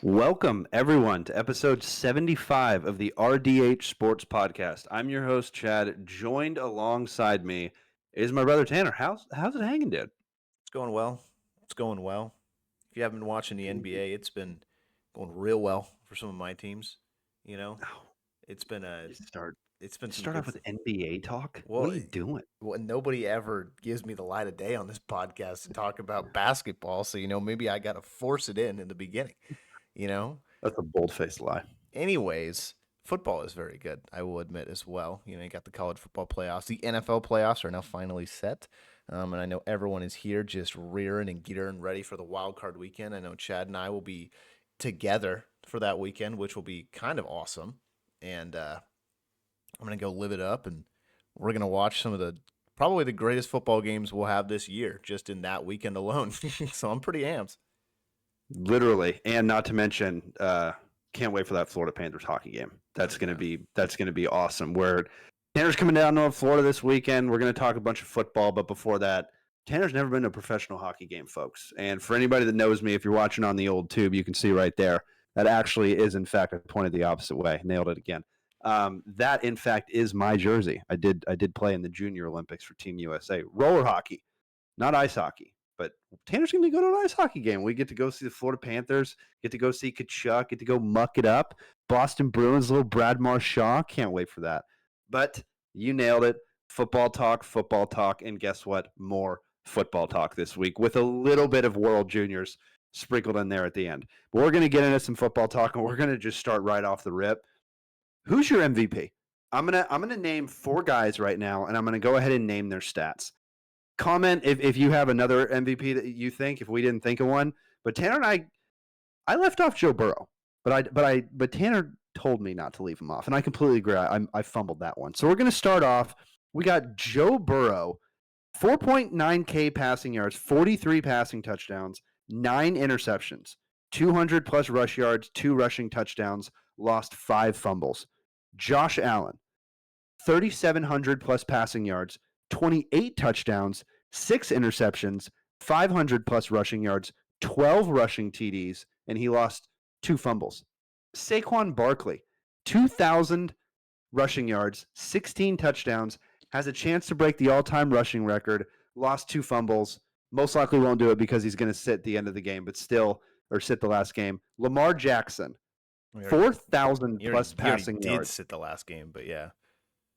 Welcome, everyone, to episode 75 of the RDH Sports Podcast. I'm your host, Chad. Joined alongside me is my brother, Tanner. How's it hanging, dude? It's going well. It's going well. If you haven't been watching the NBA, it's been going real well for some of my teams. You know, Oh, it's been a you start it's been some start good. off with NBA talk? What Well, are you doing? nobody ever gives me the light of day on this podcast to talk about basketball, so maybe I got to force it in the beginning. You know. That's a bold-faced lie. Anyways, football is very good. I will admit as well. You got the college football playoffs. The NFL playoffs are now finally set. And I know everyone is here just rearing and gearing ready for the wild card weekend. I know Chad and I will be together for that weekend, which will be kind of awesome. And I'm going to go live it up, and we're going to watch some of probably the greatest football games we'll have this year just in that weekend alone. So I'm pretty amped. Literally, and not to mention, can't wait for that Florida Panthers hockey game. That's gonna be awesome. Where Tanner's coming down to Florida this weekend. We're gonna talk a bunch of football, but before that, Tanner's never been to a professional hockey game, folks. And for anybody that knows me, if you're watching on the old tube, you can see right there that actually is in fact I pointed the opposite way. Nailed it again. That in fact is my jersey. I did play in the Junior Olympics for Team USA, roller hockey, not ice hockey. But Tanner's going to go to an ice hockey game. We get to go see the Florida Panthers, get to go see Kachuk, get to go muck it up. Boston Bruins, little Brad Marchand. Can't wait for that. But you nailed it. Football talk. And guess what? More football talk this week with a little bit of World Juniors sprinkled in there at the end. But we're going to get into some football talk, and we're going to just start right off the rip. Who's your MVP? I'm gonna name four guys right now, and I'm going to go ahead and name their stats. Comment if you have another MVP that you think, if we didn't think of one. But Tanner and I left off Joe Burrow, but Tanner told me not to leave him off, and I completely agree. I fumbled that one. So we're going to start off. We got Joe Burrow, 4.9K passing yards, 43 passing touchdowns, 9 interceptions, 200 plus rush yards, 2 rushing touchdowns, lost 5 fumbles. Josh Allen, 3,700 plus passing yards, 28 touchdowns, 6 interceptions, 500 plus rushing yards, 12 rushing TDs, and he lost 2 fumbles. Saquon Barkley, 2,000 rushing yards, 16 touchdowns, has a chance to break the all-time rushing record, lost 2 fumbles. Most likely won't do it because he's going to sit at the end of the game, but still, or sit the last game. Lamar Jackson, 4,000 plus passing yards. He did sit the last game, but yeah.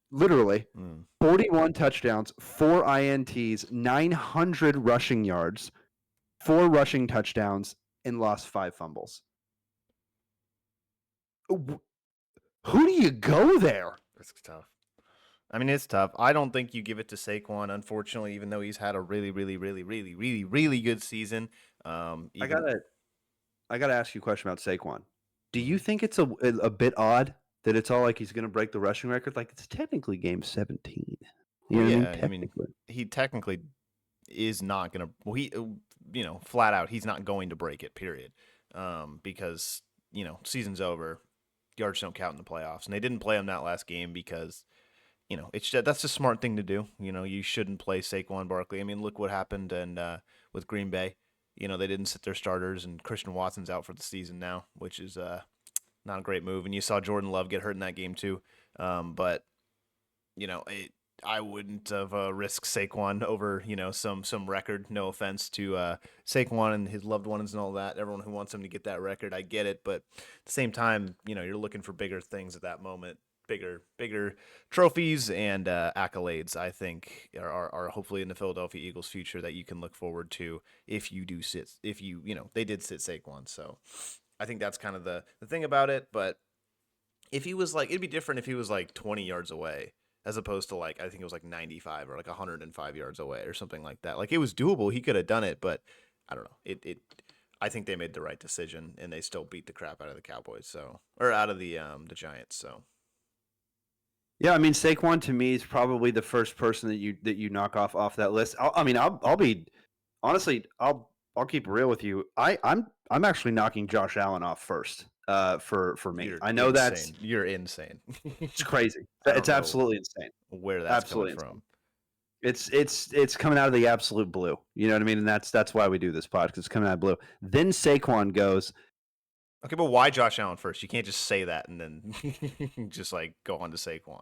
Literally, 41 touchdowns, 4 INTs, 900 rushing yards, 4 rushing touchdowns, and lost 5 fumbles. Who do you go there? It's tough. I mean, it's tough. I don't think you give it to Saquon, unfortunately, even though he's had a really, really, really, really, really, really good season. I gotta ask you a question about Saquon. Do you think it's a bit odd that it's all like he's going to break the rushing record? Like, it's technically game 17. You know I mean, he technically is not going to. Well, he, flat out, he's not going to break it. Period. Because season's over, yards don't count in the playoffs, and they didn't play him that last game because that's a smart thing to do. You shouldn't play Saquon Barkley. I mean, look what happened and with Green Bay. They didn't sit their starters, and Christian Watson's out for the season now, which is not a great move. And you saw Jordan Love get hurt in that game too. But I wouldn't have risked Saquon over some record. No offense to Saquon and his loved ones and all that. Everyone who wants him to get that record, I get it. But at the same time, you're looking for bigger things at that moment. Bigger trophies and accolades, I think, are hopefully in the Philadelphia Eagles' future that you can look forward to if you do sit. If they did sit Saquon, so I think that's kind of the thing about it. But if he was it'd be different if he was 20 yards away, as opposed to I think it was 95 or 105 yards away or something like that. It was doable. He could have done it, but I don't know. I think they made the right decision, and they still beat the crap out of the Cowboys, or out of the Giants. So. Yeah, I mean, Saquon to me is probably the first person that you knock off that list. I'll be honestly, I'll keep it real with you. I'm actually knocking Josh Allen off first. For me, I know insane. You're insane. It's crazy. It's absolutely insane. Where that's coming from? It's coming out of the absolute blue. You know what I mean? And that's why we do this podcast. It's coming out of blue. Then Saquon goes. Okay, but why Josh Allen first? You can't just say that and then just like go on to Saquon.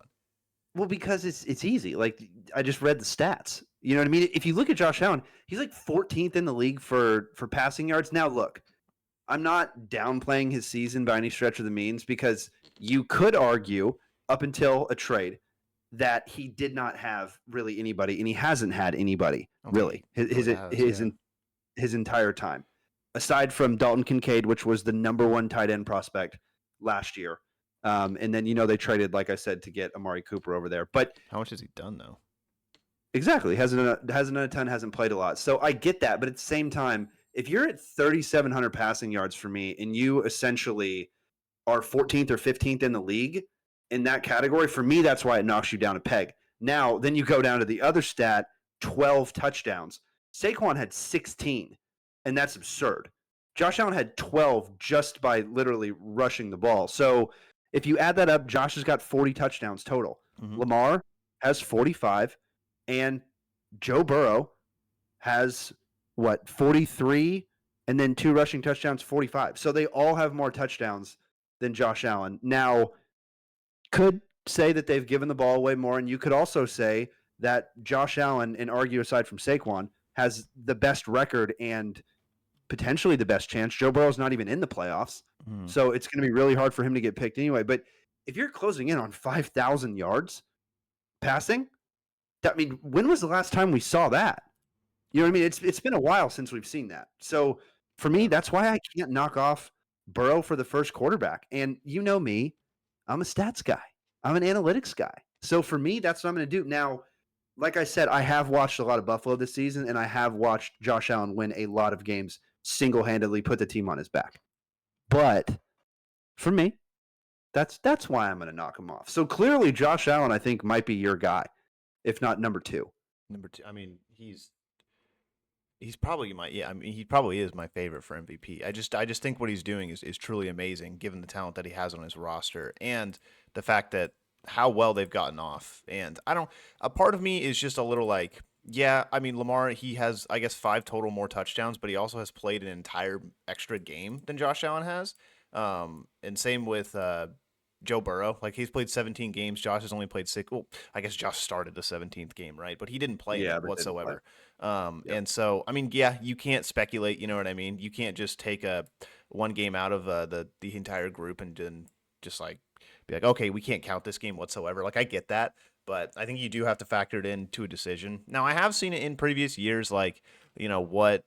Well, because it's easy. Like I just read the stats. You know what I mean? If you look at Josh Allen, he's like 14th in the league for passing yards. Now, look, I'm not downplaying his season by any stretch of the means because you could argue up until a trade that he did not have really anybody, and he hasn't had anybody really his entire time, aside from Dalton Kincaid, which was the number one tight end prospect last year. And then they traded, like I said, to get Amari Cooper over there. But how much has he done though? Exactly, hasn't done a ton, hasn't played a lot. So I get that, but at the same time, if you're at 3,700 passing yards for me, and you essentially are 14th or 15th in the league in that category, for me, that's why it knocks you down a peg. Now, then you go down to the other stat, 12 touchdowns. Saquon had 16, and that's absurd. Josh Allen had 12 just by literally rushing the ball. So if you add that up, Josh has got 40 touchdowns total. Mm-hmm. Lamar has 45, and Joe Burrow has 43, and then 2 rushing touchdowns, 45. So they all have more touchdowns than Josh Allen. Now, could say that they've given the ball away more, and you could also say that Josh Allen, and argue aside from Saquon, has the best record and potentially the best chance. Joe Burrow's not even in the playoffs, so it's going to be really hard for him to get picked anyway. But if you're closing in on 5,000 yards passing, I mean, when was the last time we saw that? You know what I mean? It's been a while since we've seen that. So for me, that's why I can't knock off Burrow for the first quarterback. And you know me, I'm a stats guy. I'm an analytics guy. So for me, that's what I'm going to do. Now, like I said, I have watched a lot of Buffalo this season, and I have watched Josh Allen win a lot of games single-handedly, put the team on his back. But for me, that's why I'm going to knock him off. So clearly, Josh Allen, I think, might be your guy, if not number 2. Number 2. I mean, he's probably he probably is my favorite for MVP. I just think what he's doing is truly amazing given the talent that he has on his roster and the fact that how well they've gotten off. And a part of me is just a little like, yeah, I mean, Lamar, he has, I guess, 5 total more touchdowns, but he also has played an entire extra game than Josh Allen has. And same with Joe Burrow. Like, he's played 17 games. Josh has only played 6. Well, I guess Josh started the 17th game, right? But he didn't play in it whatsoever. Yep. And so, I mean, yeah, you can't speculate. You know what I mean? You can't just take one game out of the entire group and then just like be like, okay, we can't count this game whatsoever. Like, I get that, but I think you do have to factor it into a decision. Now, I have seen it in previous years, like, what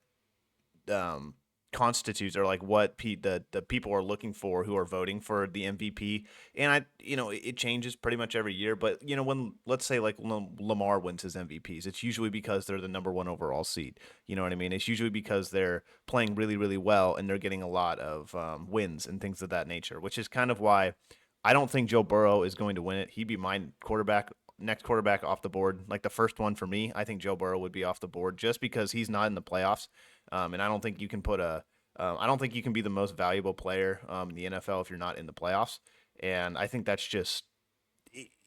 constitutes or like what the people are looking for who are voting for the MVP. And it changes pretty much every year. But when, let's say, like Lamar wins his MVPs, it's usually because they're the number 1 overall seed. You know what I mean? It's usually because they're playing really, really well and they're getting a lot of wins and things of that nature, which is kind of why I don't think Joe Burrow is going to win it. He'd be my next quarterback off the board, like the first one for me. I think Joe Burrow would be off the board just because he's not in the playoffs. And I don't think you can I don't think you can be the most valuable player in the NFL if you're not in the playoffs. And I think that's just,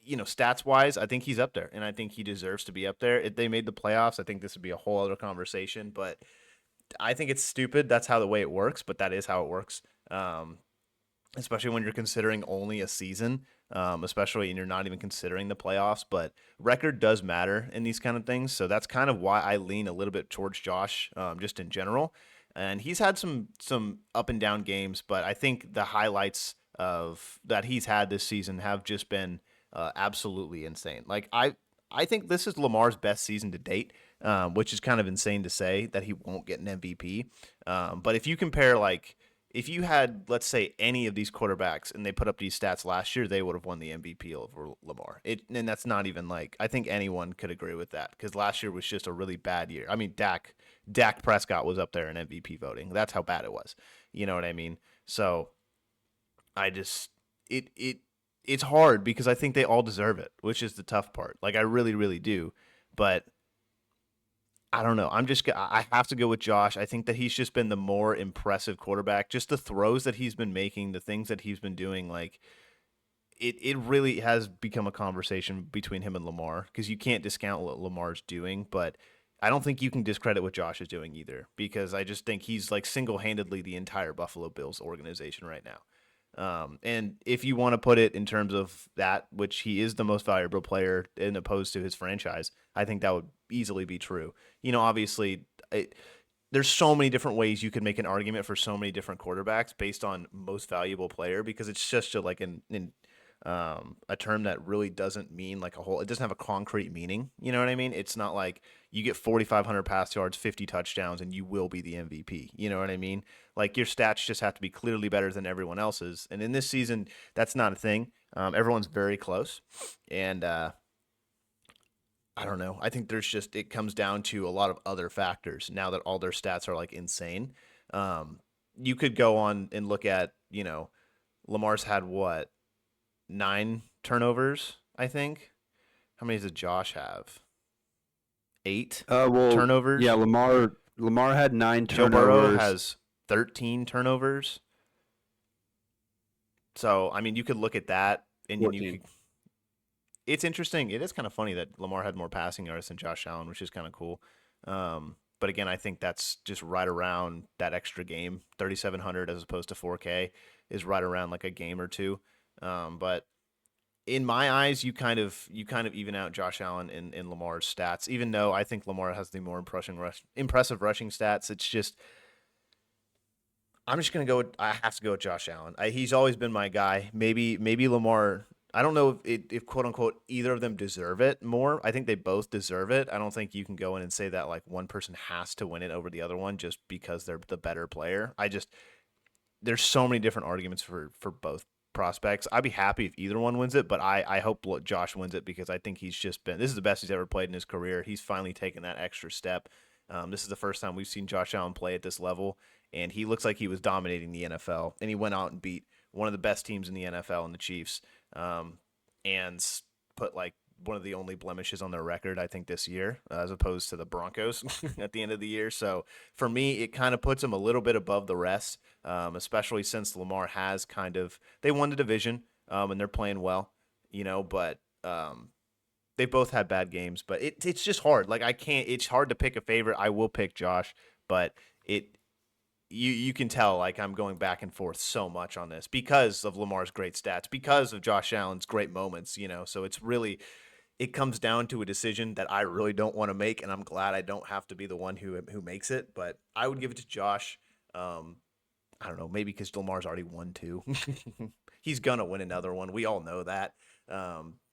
stats wise, I think he's up there, and I think he deserves to be up there. If they made the playoffs, I think this would be a whole other conversation. But I think it's stupid. That's how the way it works, but that is how it works. Especially when you're considering only a season, especially and you're not even considering the playoffs. But record does matter in these kind of things. So that's kind of why I lean a little bit towards Josh, just in general. And he's had some up and down games, but I think the highlights of that he's had this season have just been absolutely insane. Like I think this is Lamar's best season to date, which is kind of insane to say that he won't get an MVP. But if you compare, like, if you had, let's say, any of these quarterbacks and they put up these stats last year, they would have won the MVP over Lamar. And that's not even like, I think anyone could agree with that because last year was just a really bad year. I mean, Dak Prescott was up there in MVP voting. That's how bad it was. You know what I mean? So I just, it's hard because I think they all deserve it, which is the tough part. Like, I really, really do. But I don't know. I have to go with Josh. I think that he's just been the more impressive quarterback. Just the throws that he's been making, the things that he's been doing, like it really has become a conversation between him and Lamar because you can't discount what Lamar's doing. But I don't think you can discredit what Josh is doing either, because I just think he's like single-handedly the entire Buffalo Bills organization right now. And if you want to put it in terms of that, which he is the most valuable player in opposed to his franchise, I think that would easily be true. Obviously, there's so many different ways you could make an argument for so many different quarterbacks based on most valuable player, because it's just a term that really doesn't mean like a whole. It doesn't have a concrete meaning. You know what I mean? It's not like you get 4,500 pass yards, 50 touchdowns, and you will be the MVP. You know what I mean? Like your stats just have to be clearly better than everyone else's. And in this season, that's not a thing. Everyone's very close, and I don't know. I think it comes down to a lot of other factors now that all their stats are like insane. You could go on and look at, Lamar's had what, 9 turnovers, I think. How many does Josh have? 8 turnovers. Yeah, Lamar had 9 turnovers. Joe Burrow has 13 turnovers. So, I mean, you could look at that and it's interesting. It is kind of funny that Lamar had more passing yards than Josh Allen, which is kind of cool. But again, I think that's just right around that extra game. 3,700 as opposed to 4K is right around like a game or two. But in my eyes, you kind of even out Josh Allen in Lamar's stats, even though I think Lamar has the more impressive rushing stats. It's just, I'm just going to go I have to go with Josh Allen. He's always been my guy. Maybe Lamar, I don't know if quote unquote either of them deserve it more. I think they both deserve it. I don't think you can go in and say that like one person has to win it over the other one just because they're the better player. There's so many different arguments for both prospects. I'd be happy if either one wins it, but I hope Josh wins it, because I think this is the best he's ever played in his career. He's finally taken that extra step. This is the first time we've seen Josh Allen play at this level, and he looks like he was dominating the NFL, and he went out and beat one of the best teams in the NFL in the Chiefs, and put like one of the only blemishes on their record, I think, this year, as opposed to the Broncos at the end of the year. So for me, it kind of puts them a little bit above the rest, especially since Lamar has they won the division, and they're playing well, but they both had bad games. But it's just hard. Like it's hard to pick a favorite. I will pick Josh, but you can tell like I'm going back and forth so much on this because of Lamar's great stats, because of Josh Allen's great moments, so it comes down to a decision that I really don't want to make, and I'm glad I don't have to be the one who makes it, but I would give it to Josh. I don't know, maybe because Lamar's already won 2. He's going to win another one. We all know that.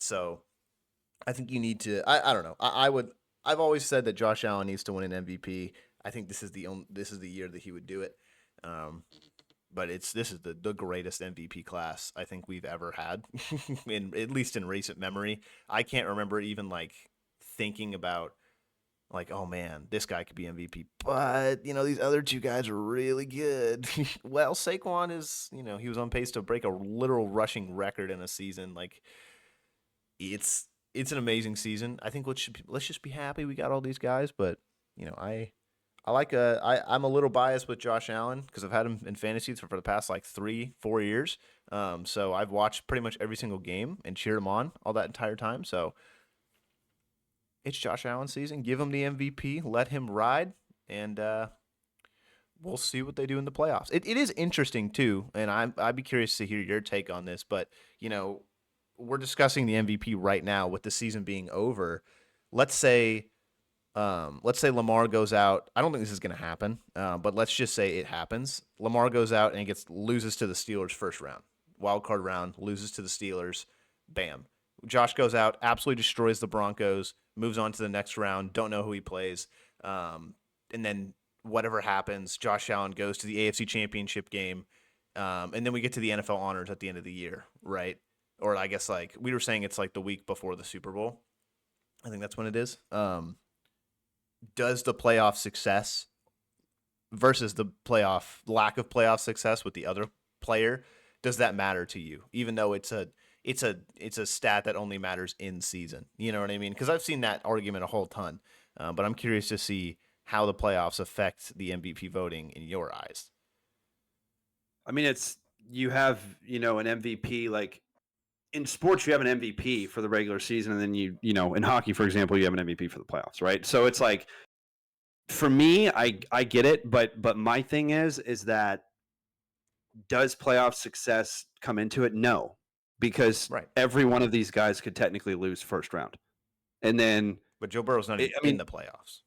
So I think you need to, I don't know. I've always said that Josh Allen needs to win an MVP. I think this is the year that he would do it. But this is the greatest MVP class I think we've ever had, at least in recent memory. I can't remember even like thinking about like, oh man, this guy could be MVP, but these other 2 guys are really good. Well, Saquon is, he was on pace to break a literal rushing record in a season. Like it's an amazing season. I think let's just be happy we got all these guys, but I'm a little biased with Josh Allen because I've had him in fantasy for the past like 3-4 years. So I've watched pretty much every single game and cheered him on all that entire time. So it's Josh Allen season. Give him the MVP. Let him ride, and we'll see what they do in the playoffs. It is interesting too, and I'd be curious to hear your take on this. But we're discussing the MVP right now with the season being over. Let's say Lamar goes out. I don't think this is going to happen, but let's just say it happens. Lamar goes out and loses to the Steelers first round, wild card round, loses to the Steelers. Bam. Josh goes out, absolutely destroys the Broncos, moves on to the next round. Don't know who he plays, and then whatever happens, Josh Allen goes to the AFC Championship game, and then we get to the NFL honors at the end of the year, right? Or I guess like we were saying, it's like the week before the Super Bowl. I think that's when it is. Does the playoff success versus the lack of playoff success with the other player, does that matter to you? Even though it's a stat that only matters in season. You know what I mean? Because I've seen that argument a whole ton. But I'm curious to see how the playoffs affect the MVP voting in your eyes. I mean, you have, an MVP, like in sports, you have an MVP for the regular season, and then in hockey, for example, you have an MVP for the playoffs, right? So it's like For me, I get it, but my thing is that does playoff success come into it? No, because Right. every one of these guys could technically lose first round, and then But Joe Burrow's not even I in mean the playoffs.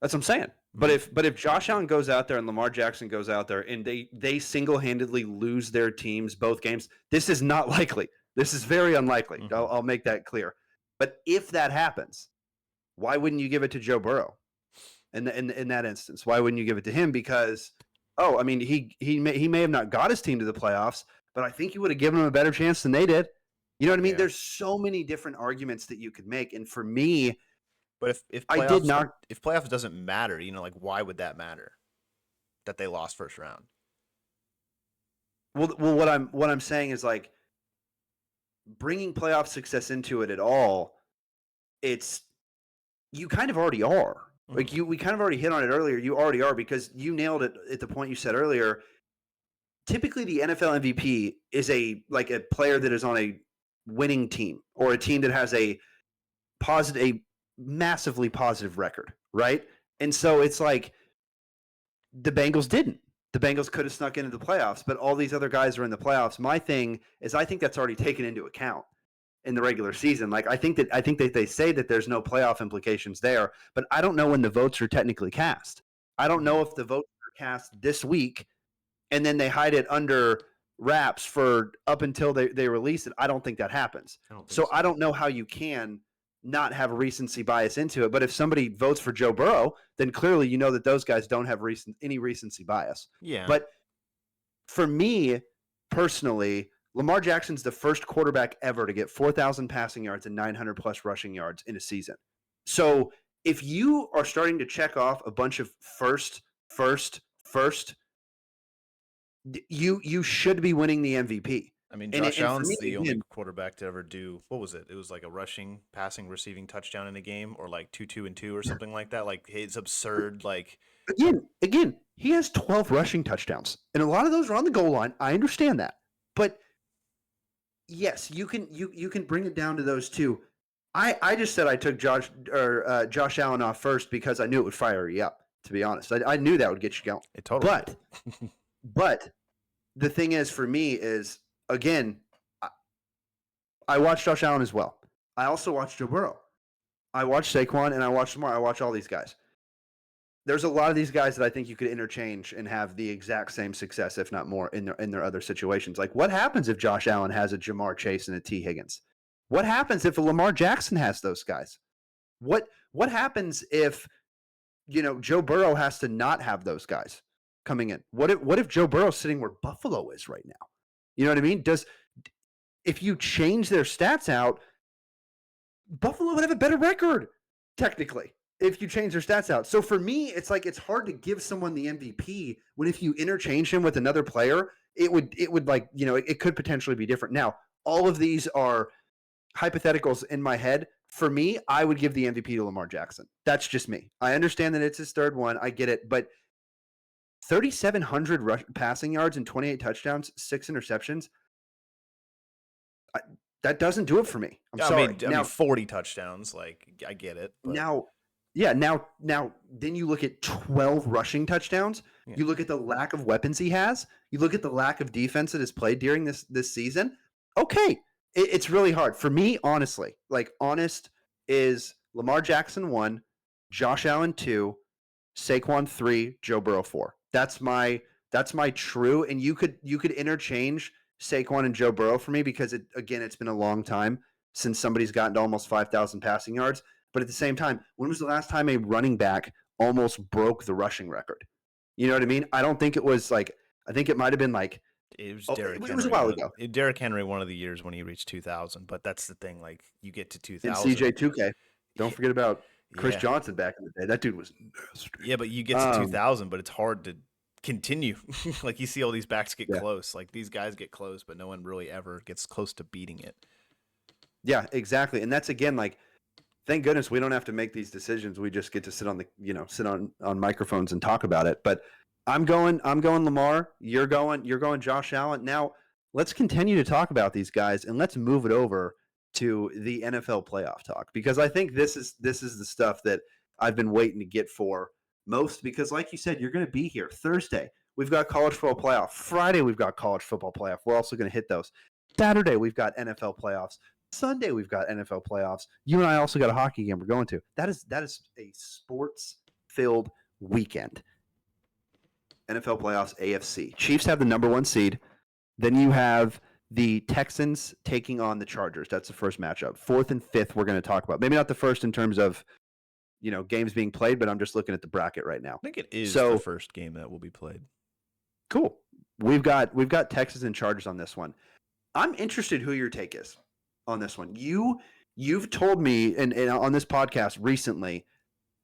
that's what I'm saying. But if Josh Allen goes out there and Lamar Jackson goes out there and they single handedly lose their teams both games, this is not likely. This is very unlikely. Mm-hmm. I'll make that clear. But if that happens, why wouldn't you give it to Joe Burrow? In that instance, why wouldn't you give it to him? Because I mean, he may have not got his team to the playoffs, but I think you would have given him a better chance than they did. You know what I mean? Yeah. There's so many different arguments that you could make, and for me, But if I playoffs did not. if playoffs doesn't matter, like why would that matter? That they lost first round. Well, what I'm saying is like bringing playoff success into it at all. It's you kind of already are. Like we kind of already hit on it earlier. You already are because you nailed it at the point you said earlier. Typically, the NFL MVP is a player that is on a winning team or a team that has a massively positive record, right? And so it's like the Bengals didn't. The Bengals could have snuck into the playoffs, but all these other guys are in the playoffs. My thing is I think that's already taken into account in the regular season. Like I think that they say that there's no playoff implications there, but I don't know when the votes are technically cast. I don't know if the votes are cast this week and then they hide it under wraps for up until they release it. I don't think that happens. I don't know how you can not have recency bias into it. But if somebody votes for Joe Burrow, then clearly you know that those guys don't have any recency bias. Yeah. But for me personally, Lamar Jackson's the first quarterback ever to get 4,000 passing yards and 900 plus rushing yards in a season. So if you are starting to check off a bunch of first, you should be winning the MVP. I mean, Josh Allen's the only quarterback to ever do, what was it? It was like a rushing, passing, receiving touchdown in a game, or like 2-2-2 or something like that. Like it's absurd. Like again, he has 12 rushing touchdowns, and a lot of those are on the goal line. I understand that, but yes, you can bring it down to those two. I just said I took Josh Allen off first because I knew it would fire you up. To be honest, I knew that would get you going. It totally. But the thing is, for me, is again, I watched Josh Allen as well. I also watched Joe Burrow. I watched Saquon, and I watched Lamar. I watched all these guys. There's a lot of these guys that I think you could interchange and have the exact same success, if not more, in their other situations. Like, what happens if Josh Allen has a Jamar Chase and a T. Higgins? What happens if a Lamar Jackson has those guys? What happens if Joe Burrow has to not have those guys coming in? What if Joe Burrow's sitting where Buffalo is right now? You know what I mean? If you change their stats out, Buffalo would have a better record, technically, if you change their stats out. So for me, it's like it's hard to give someone the MVP when if you interchange him with another player, it would it could potentially be different. Now, all of these are hypotheticals in my head. For me, I would give the MVP to Lamar Jackson. That's just me. I understand that it's his third one. I get it, but 3,700 passing yards and 28 touchdowns, 6 interceptions. That doesn't do it for me. I'm sorry. I mean, 40 touchdowns. Like, I get it. But... Now, then you look at 12 rushing touchdowns. Yeah. You look at the lack of weapons he has. You look at the lack of defense that is played during this season. Okay, it's really hard for me. Honestly, honest is Lamar Jackson 1, Josh Allen 2, Saquon 3, Joe Burrow 4. That's my true. And you could interchange Saquon and Joe Burrow for me because it's been a long time since somebody's gotten to almost 5,000 passing yards. But at the same time, when was the last time a running back almost broke the rushing record? You know what I mean? I don't think it was I think it might have been it was Derrick Henry. It was a while ago. Derrick Henry, one of the years when he reached 2,000. But that's the thing. Like, you get to 2,000. And CJ 2K. Don't forget about Chris Johnson back in the day. That dude was nasty. Yeah, but you get to 2,000, but it's hard to continue. Like, you see all these backs get close. Like, these guys get close, but no one really ever gets close to beating it. Yeah, exactly. And that's, again, thank goodness we don't have to make these decisions. We just get to sit on microphones and talk about it. But I'm going Lamar. You're going Josh Allen. Now let's continue to talk about these guys and let's move it over to the NFL playoff talk, because I think this is the stuff that I've been waiting to get for most because, like you said, you're going to be here Thursday. We've got college football playoff. Friday, we've got college football playoff. We're also going to hit those. Saturday, we've got NFL playoffs. Sunday, we've got NFL playoffs. You and I also got a hockey game we're going to. That is a sports-filled weekend. NFL playoffs, AFC. Chiefs have the number 1 seed. Then you have the Texans taking on the Chargers. That's the first matchup. 4th and 5th we're going to talk about. Maybe not the first in terms of games being played, but I'm just looking at the bracket right now. I think it is the first game that will be played. Cool. We've got Texans and Chargers on this one. I'm interested who your take is on this one. You've told me and on this podcast recently,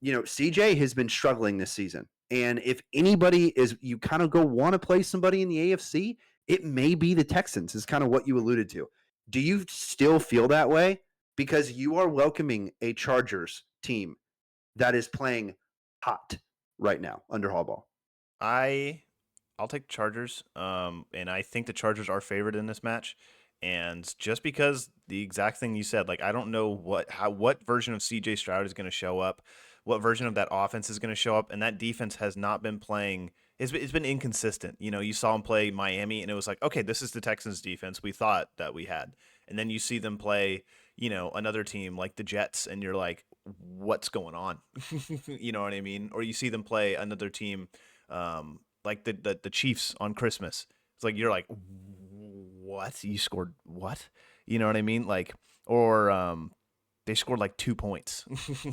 CJ has been struggling this season. And if anybody is, you kind of want to play somebody in the AFC, it may be the Texans, is kind of what you alluded to. Do you still feel that way? Because you are welcoming a Chargers team that is playing hot right now under Harbaugh. I'll take the Chargers, and I think the Chargers are favored in this match. And just because the exact thing you said, like I don't know what version of CJ Stroud is going to show up, what version of that offense is going to show up, and that defense has not been playing. It's been inconsistent. You saw them play Miami, and it was like, okay, this is the Texans defense we thought that we had, and then you see them play, another team like the Jets, and you're like, what's going on? You know what I mean? Or you see them play another team, like the Chiefs on Christmas. It's like you're like, what? You scored what? You know what I mean? Like, or they scored like 2 points.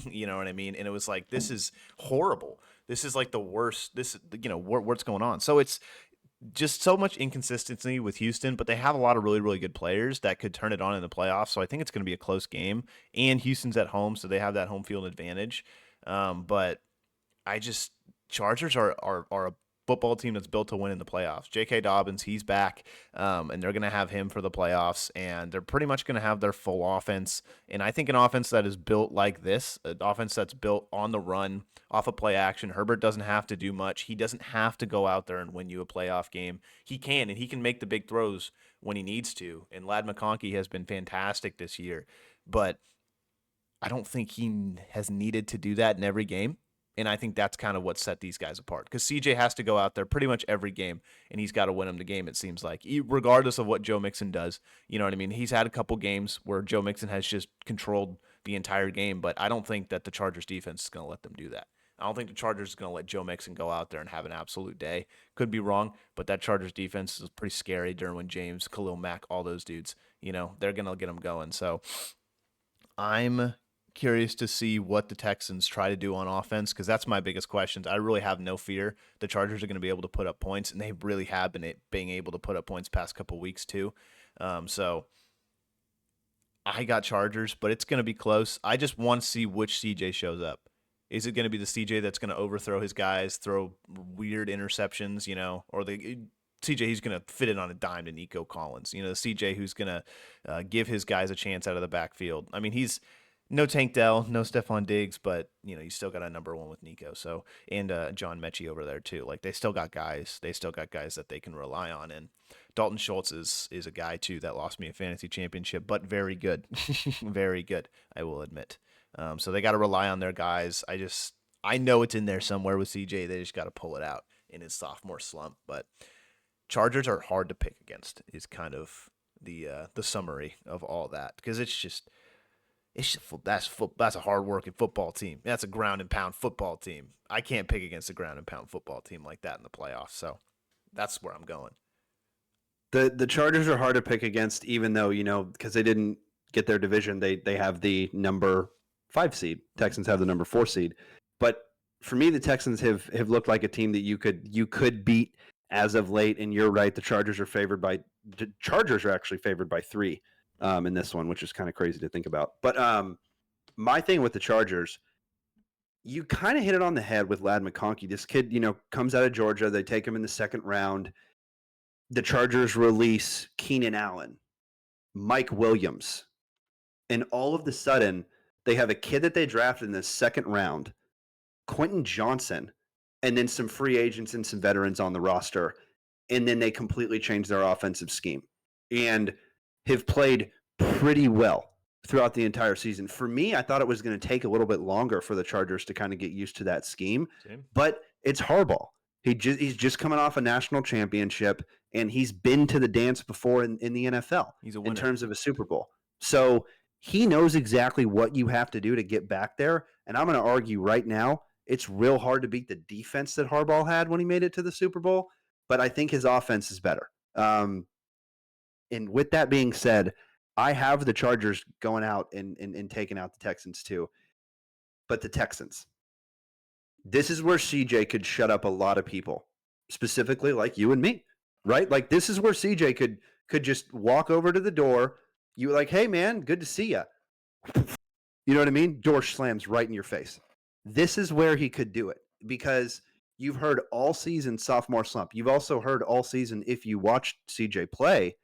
You know what I mean? And it was like, this is horrible. This is like the worst. This, what's going on? So it's just so much inconsistency with Houston, but they have a lot of really, really good players that could turn it on in the playoffs. So I think it's going to be a close game. And Houston's at home, so they have that home field advantage. But Chargers are a football team that's built to win in the playoffs. J.K. Dobbins, he's back, and they're going to have him for the playoffs, and they're pretty much going to have their full offense. And I think an offense that is built like this, an offense that's built on the run, off of play action. Herbert doesn't have to do much. He doesn't have to go out there and win you a playoff game. He can, and he can make the big throws when he needs to. And Ladd McConkey has been fantastic this year, but I don't think he has needed to do that in every game. And I think that's kind of what set these guys apart, because CJ has to go out there pretty much every game, and he's got to win them the game, it seems like, regardless of what Joe Mixon does. You know what I mean? He's had a couple games where Joe Mixon has just controlled the entire game, but I don't think that the Chargers defense is going to let them do that. I don't think the Chargers is going to let Joe Mixon go out there and have an absolute day. Could be wrong, but that Chargers defense is pretty scary. Derwin James, Khalil Mack, all those dudes, they're going to get them going. So I'm curious to see what the Texans try to do on offense, because that's my biggest question. I really have no fear the Chargers are going to be able to put up points, and they really have been being able to put up points past couple weeks too. So I got Chargers, but it's going to be close. I just want to see which CJ shows up. Is it going to be the CJ that's going to overthrow his guys, throw weird interceptions, or the CJ who's going to fit it on a dime to Nico Collins, the CJ who's going to give his guys a chance out of the backfield? I mean, he's no Tank Dell, no Stephon Diggs, but you still got a number one with Nico. So, and John Mechie over there too. Like, they still got guys. They still got guys that they can rely on. And Dalton Schultz is a guy too that lost me a fantasy championship, but very good, very good, I will admit. So they got to rely on their guys. I know it's in there somewhere with CJ. They just got to pull it out in his sophomore slump. But Chargers are hard to pick against is kind of the summary of all that, because that's a hard-working football team. That's a ground and pound football team. I can't pick against a ground and pound football team like that in the playoffs. So that's where I'm going. The Chargers are hard to pick against, even though, because they didn't get their division, they have the number 5 seed. Texans have the number 4 seed. But for me, the Texans have looked like a team that you could beat as of late. And you're right, the Chargers are actually favored by 3. In this one, which is kind of crazy to think about. But my thing with the Chargers, you kind of hit it on the head with Ladd McConkey. This kid, comes out of Georgia. They take him in the second round. The Chargers release Keenan Allen, Mike Williams, and all of a sudden, they have a kid that they drafted in the second round, Quentin Johnson, and then some free agents and some veterans on the roster, and then they completely change their offensive scheme and have played pretty well throughout the entire season. For me, I thought it was going to take a little bit longer for the Chargers to kind of get used to that scheme, Same. but it's Harbaugh. He's just coming off a national championship, and he's been to the dance before in the NFL He's a winner in terms of a Super Bowl. So he knows exactly what you have to do to get back there. And I'm going to argue right now, it's real hard to beat the defense that Harbaugh had when he made it to the Super Bowl, but I think his offense is better. And with that being said, I have the Chargers going out and taking out the Texans too. But the Texans, this is where CJ could shut up a lot of people, specifically like you and me, right? Like this is where CJ could just walk over to the door. You like, hey man, good to see you. You know what I mean? Door slams right in your face. This is where he could do it because you've heard all season sophomore slump. You've also heard all season if you watched CJ play,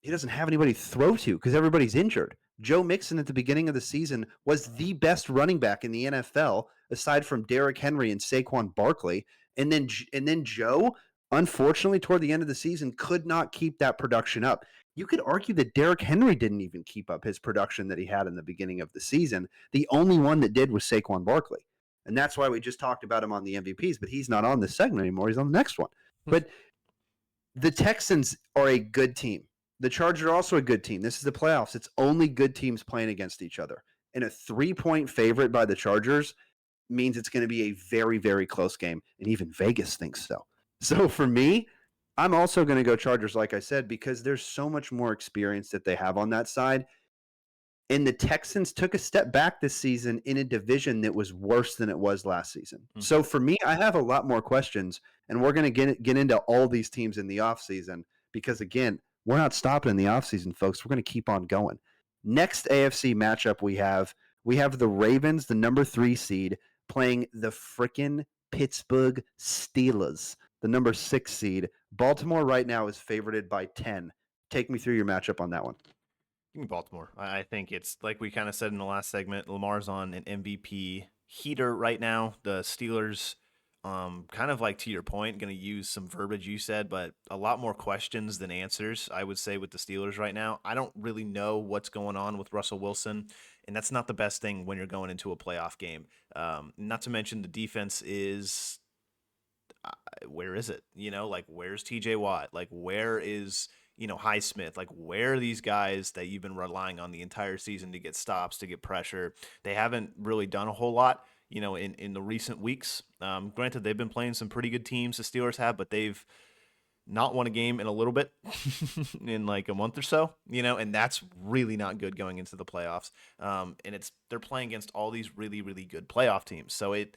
he doesn't have anybody to throw to because everybody's injured. Joe Mixon at the beginning of the season was the best running back in the NFL, aside from Derrick Henry and Saquon Barkley. And then Joe, unfortunately, toward the end of the season, could not keep that production up. You could argue that Derrick Henry didn't even keep up his production that he had in the beginning of the season. The only one that did was Saquon Barkley. And that's why we just talked about him on the MVPs, but he's not on this segment anymore. He's on the next one. But the Texans are a good team. The Chargers are also a good team. This is the playoffs. It's only good teams playing against each other. And a 3-point favorite by the Chargers means it's going to be a very, very close game. And even Vegas thinks so. So for me, I'm also going to go Chargers, like I said, because there's so much more experience that they have on that side. And the Texans took a step back this season in a division that was worse than it was last season. Mm-hmm. So for me, I have a lot more questions. And we're going to get into all these teams in the offseason because, again, we're not stopping in the offseason, folks. We're going to keep on going. Next AFC matchup we have the Ravens, the number 3 seed, playing the frickin' Pittsburgh Steelers, the number 6 seed. Baltimore right now is favorited by 10. Take me through your matchup on that one. Give me Baltimore. I think it's like we kind of said in the last segment, Lamar's on an MVP heater right now. The Steelers, kind of like to your point, going to use some verbiage you said, but a lot more questions than answers, I would say, with the Steelers right now. I don't really know what's going on with Russell Wilson, and that's not the best thing when you're going into a playoff game. Not to mention the defense is, where is it? Like where's TJ Watt? Like where is, Highsmith? Like where are these guys that you've been relying on the entire season to get stops, to get pressure? They haven't really done a whole lot. In the recent weeks. Granted, they've been playing some pretty good teams, the Steelers have, but they've not won a game in a little bit, in like a month or so, and that's really not good going into the playoffs. And they're playing against all these really, really good playoff teams. So it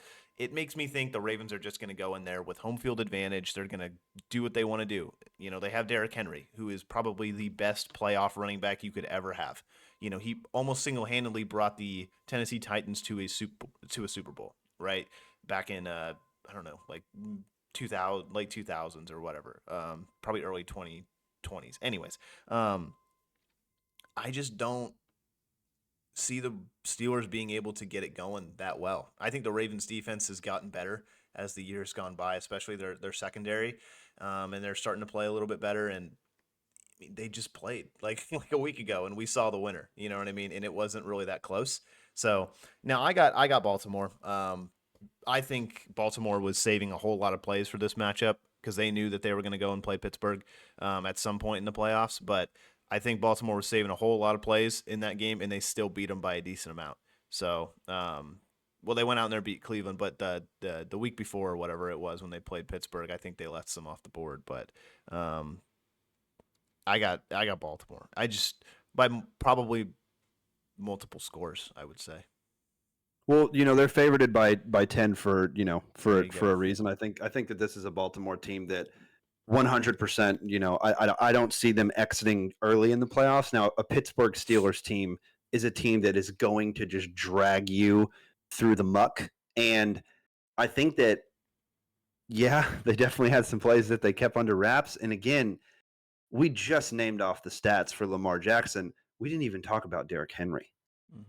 makes me think the Ravens are just going to go in there with home field advantage. They're going to do what they want to do. They have Derrick Henry, who is probably the best playoff running back you could ever have. He almost single-handedly brought the Tennessee Titans to a Super Bowl, right? Back in I don't know, like 2000, late 2000s or whatever. Probably early 2020s. Anyways, I just don't see the Steelers being able to get it going that well. I think the Ravens defense has gotten better as the years gone by, especially their secondary, and they're starting to play a little bit better. And they just played like a week ago, and we saw the winner. You know what I mean? And it wasn't really that close. So now I got Baltimore. I think Baltimore was saving a whole lot of plays for this matchup because they knew that they were going to go and play Pittsburgh at some point in the playoffs. But I think Baltimore was saving a whole lot of plays in that game, and they still beat them by a decent amount. So, well, they went out and they beat Cleveland, but the week before or whatever it was when they played Pittsburgh, I think they left some off the board. But I got Baltimore. I just by probably multiple scores, I would say. Well, they're favored by 10 for a reason. I think that this is a Baltimore team that 100%, I don't see them exiting early in the playoffs. Now, a Pittsburgh Steelers team is a team that is going to just drag you through the muck. And I think that, yeah, they definitely had some plays that they kept under wraps. And again, we just named off the stats for Lamar Jackson. We didn't even talk about Derrick Henry.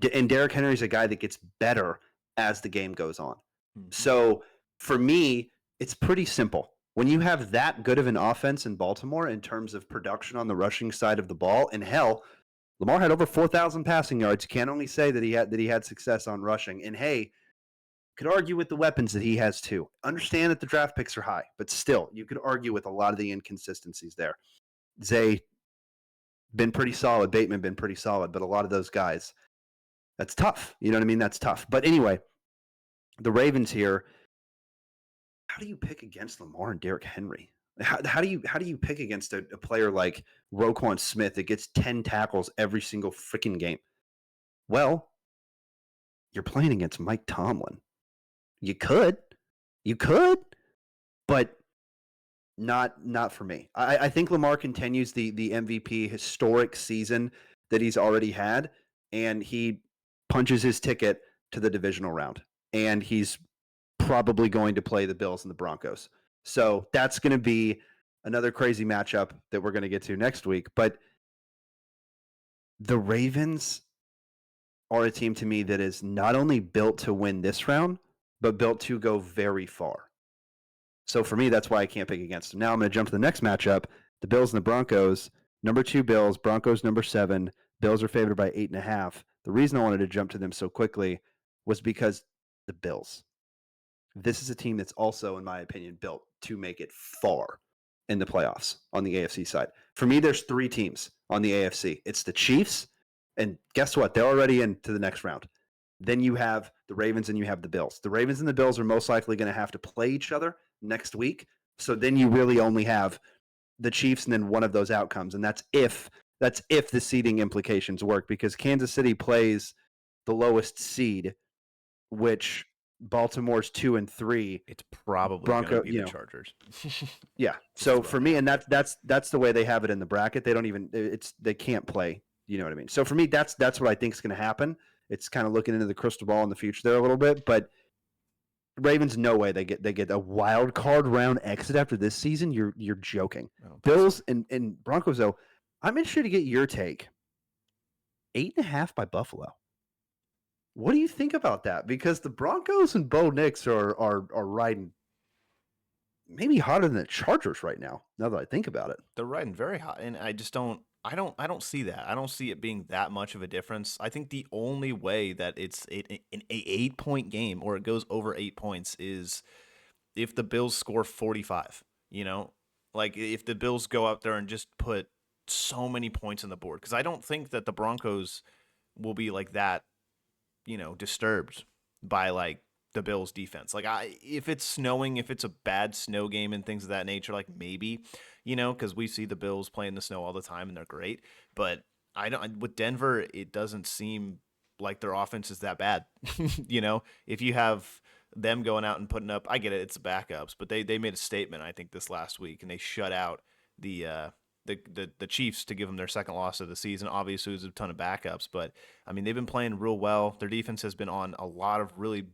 Mm-hmm. And Derrick Henry is a guy that gets better as the game goes on. Mm-hmm. So for me, it's pretty simple. When you have that good of an offense in Baltimore in terms of production on the rushing side of the ball, and hell, Lamar had over 4,000 passing yards. You can't only say that he had success on rushing. And hey, could argue with the weapons that he has too. Understand that the draft picks are high, but still, you could argue with a lot of the inconsistencies there. Zay been pretty solid. Bateman been pretty solid, but a lot of those guys, that's tough. You know what I mean? That's tough. But anyway, the Ravens here. How do you pick against Lamar and Derrick Henry? How do you pick against a player like Roquan Smith that gets 10 tackles every single freaking game? Well, you're playing against Mike Tomlin. You could, but not for me. I think Lamar continues the MVP historic season that he's already had, and he punches his ticket to the divisional round, and he's probably going to play the Bills and the Broncos. So that's going to be another crazy matchup that we're going to get to next week. But the Ravens are a team to me that is not only built to win this round, but built to go very far. So for me, that's why I can't pick against them. Now I'm going to jump to the next matchup, the Bills and the Broncos. Number 2 Bills, Broncos number 7. Bills are favored by 8.5. The reason I wanted to jump to them so quickly was because the Bills. This is a team that's also, in my opinion, built to make it far in the playoffs on the AFC side. For me, there's 3 teams on the AFC. It's the Chiefs, and guess what? They're already into the next round. Then you have the Ravens and you have the Bills. The Ravens and the Bills are most likely going to have to play each other next week. So then you really only have the Chiefs and then one of those outcomes. And that's if the seeding implications work, because Kansas City plays the lowest seed, which Baltimore's 2 and 3. It's probably going to be the Chargers. Yeah. So for me, and that's the way they have it in the bracket. They don't even they can't play. You know what I mean? So for me, that's what I think is going to happen. It's kind of looking into the crystal ball in the future there a little bit, but Ravens, no way they get a wild card round exit after this season. You're joking. Bills and Broncos, though, I'm interested to get your take. 8.5 by Buffalo. What do you think about that? Because the Broncos and Bo Nix are riding maybe hotter than the Chargers right now. Now that I think about it, they're riding very hot, and I just don't. I don't see that. I don't see it being that much of a difference. I think the only way that it's an 8-point game or it goes over 8 points is if the Bills score 45. You know, like if the Bills go out there and just put so many points on the board, because I don't think that the Broncos will be like that, disturbed by like the Bills defense. Like if it's snowing, if it's a bad snow game and things of that nature, like maybe, because we see the Bills play in the snow all the time and they're great. But with Denver, it doesn't seem like their offense is that bad. If you have them going out and putting up, I get it, it's backups, but they made a statement, I think, this last week, and they shut out the Chiefs to give them their second loss of the season. Obviously, there's a ton of backups, but I mean, they've been playing real well. Their defense has been on a lot of really,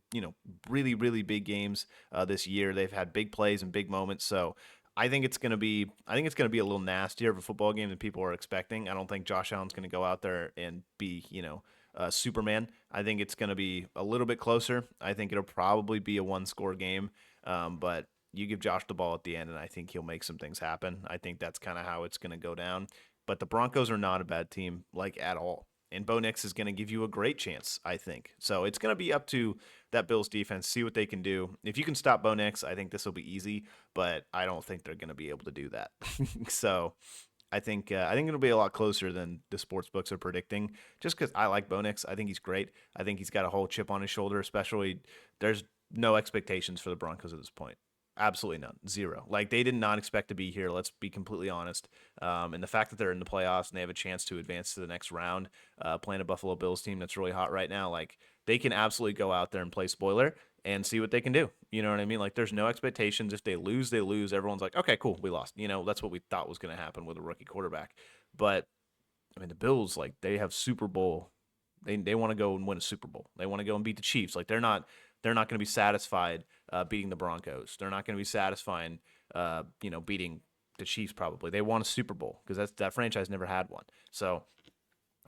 really big games this year. They've had big plays and big moments. So I think it's going to be a little nastier of a football game than people are expecting. I don't think Josh Allen's going to go out there and be, Superman. I think it's going to be a little bit closer. I think it'll probably be a 1-score game, but you give Josh the ball at the end, and I think he'll make some things happen. I think that's kind of how it's going to go down. But the Broncos are not a bad team, like, at all. And Bo Nix is going to give you a great chance, I think. So it's going to be up to that Bills defense, see what they can do. If you can stop Bo Nix, I think this will be easy, but I don't think they're going to be able to do that. So I think it'll be a lot closer than the sports books are predicting, just because I like Bo Nix. I think he's great. I think he's got a whole chip on his shoulder, especially there's no expectations for the Broncos at this point. Absolutely none. Zero. Like, they did not expect to be here. Let's be completely honest. And the fact that they're in the playoffs and they have a chance to advance to the next round, playing a Buffalo Bills team that's really hot right now, like, they can absolutely go out there and play spoiler and see what they can do. You know what I mean? Like, there's no expectations. If they lose, they lose. Everyone's like, okay, cool, we lost. That's what we thought was going to happen with a rookie quarterback. But, I mean, the Bills, like, they have Super Bowl. They want to go and win a Super Bowl. They want to go and beat the Chiefs. Like, they're not going to be satisfied beating the Broncos. They're not going to be satisfying, beating the Chiefs probably. They want a Super Bowl because that franchise never had one. So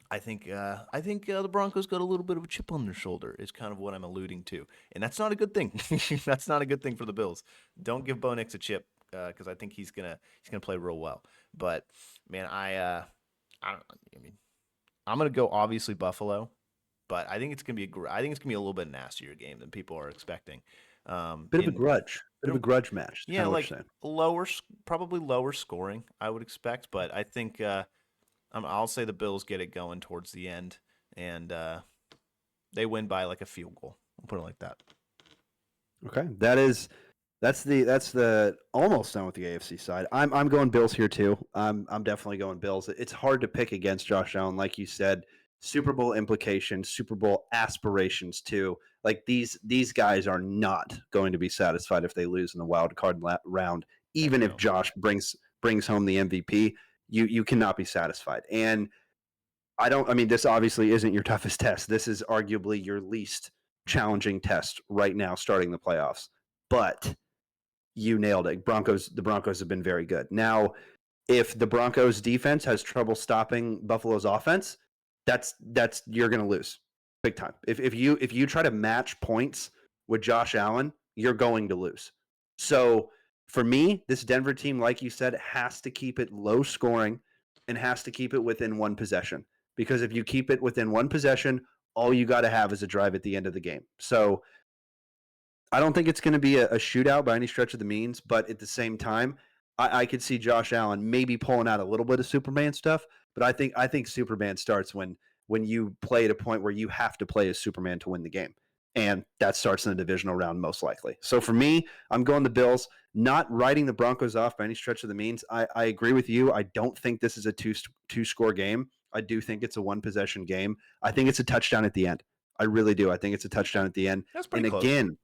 I think the Broncos got a little bit of a chip on their shoulder is kind of what I'm alluding to. And that's not a good thing. That's not a good thing for the Bills. Don't give Bo Nix a chip because I think he's gonna play real well. But, man, I I'm gonna go obviously Buffalo, but I think it's gonna be a little bit nastier game than people are expecting. Bit of a In grudge. Bit bit of a of, grudge match. Is yeah, kind of what like you're saying. probably lower scoring, I would expect, but I think I'll say the Bills get it going towards the end, and they win by like a field goal. I'll put it like that. Okay, that's the almost done with the AFC side. I'm going Bills here too. I'm definitely going Bills. It's hard to pick against Josh Allen, like you said. Super Bowl implications, Super Bowl aspirations too. Like these guys are not going to be satisfied if they lose in the wild card round. Heck Even if no. Josh brings home the MVP, you cannot be satisfied. And I don't. I mean, this obviously isn't your toughest test. This is arguably your least challenging test right now, starting the playoffs. But you nailed it. The Broncos have been very good. Now, if the Broncos defense has trouble stopping Buffalo's offense, that's you're going to lose big time. If you try to match points with Josh Allen, you're going to lose. So for me, this Denver team, like you said, has to keep it low scoring and has to keep it within one possession. Because if you keep it within one possession, all you got to have is a drive at the end of the game. So I don't think it's going to be a shootout by any stretch of the means, but at the same time, I could see Josh Allen maybe pulling out a little bit of Superman stuff. But I think Superman starts when you play at a point where you have to play as Superman to win the game, and that starts in the divisional round most likely. So for me, I'm going the Bills, not writing the Broncos off by any stretch of the means. I agree with you. I don't think this is a two score game. I do think it's a one possession game. I think it's a touchdown at the end. I really do. I think it's a touchdown at the end. That's And pretty close. again,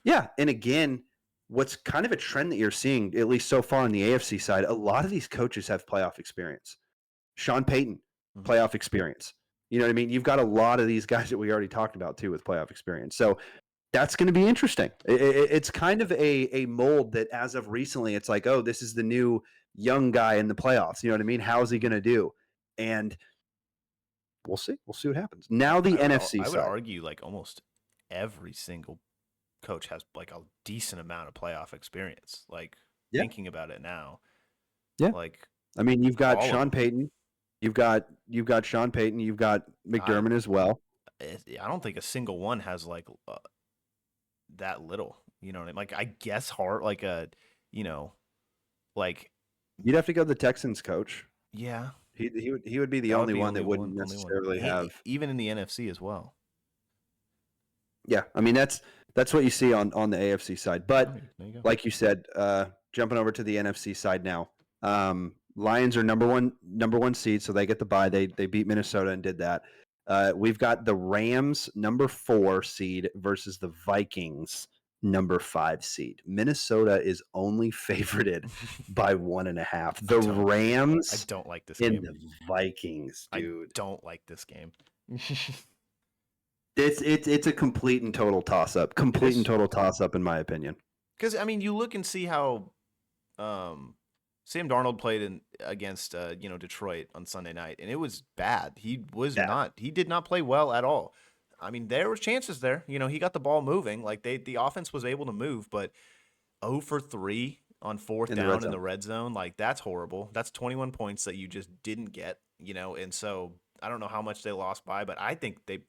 yeah, and again, what's kind of a trend that you're seeing, at least so far on the AFC side, a lot of these coaches have playoff experience. Sean Payton, Mhm. playoff experience. You know what I mean? You've got a lot of these guys that we already talked about too with playoff experience. So that's going to be interesting. It's kind of a mold that, as of recently, it's like, oh, this is the new young guy in the playoffs. You know what I mean? How's he going to do? And we'll see. We'll see what happens. Now the NFC I would side. argue like almost every single coach has like a decent amount of playoff experience. Like Yeah, thinking about it now, yeah. like I mean, you've got all of Sean them. Payton. You've got Sean Payton. You've got I McDermott as well. I don't think a single one has like that little. You know what I mean? Like I guess hard like a you know like You'd have to go the Texans coach. yeah, He would be the that would only be one that wouldn't only one. necessarily have. Even in the NFC as well. Yeah, I mean that's what you see on the AFC side. But There you go. like you said, jumping over to the NFC side now. Lions are number one seed, so they get the bye. They beat Minnesota and did that. We've got the Rams number 4 seed versus the Vikings number 5 seed. Minnesota is only favorited by 1.5. The I Rams don't like this and game. the Vikings, I dude. don't like this game. It's a complete and total toss up. It Complete and is. total toss up in my opinion. Because I mean, you look and see how Sam Darnold played against Detroit on Sunday night, and it was bad. Yeah. He did not play well at all. I mean, there were chances there. You know, he got the ball moving, like the offense was able to move, but 0 for 3 on fourth In the red down in zone. the red zone, like that's horrible. That's 21 points that you just didn't get. And so I don't know how much they lost by, but I think the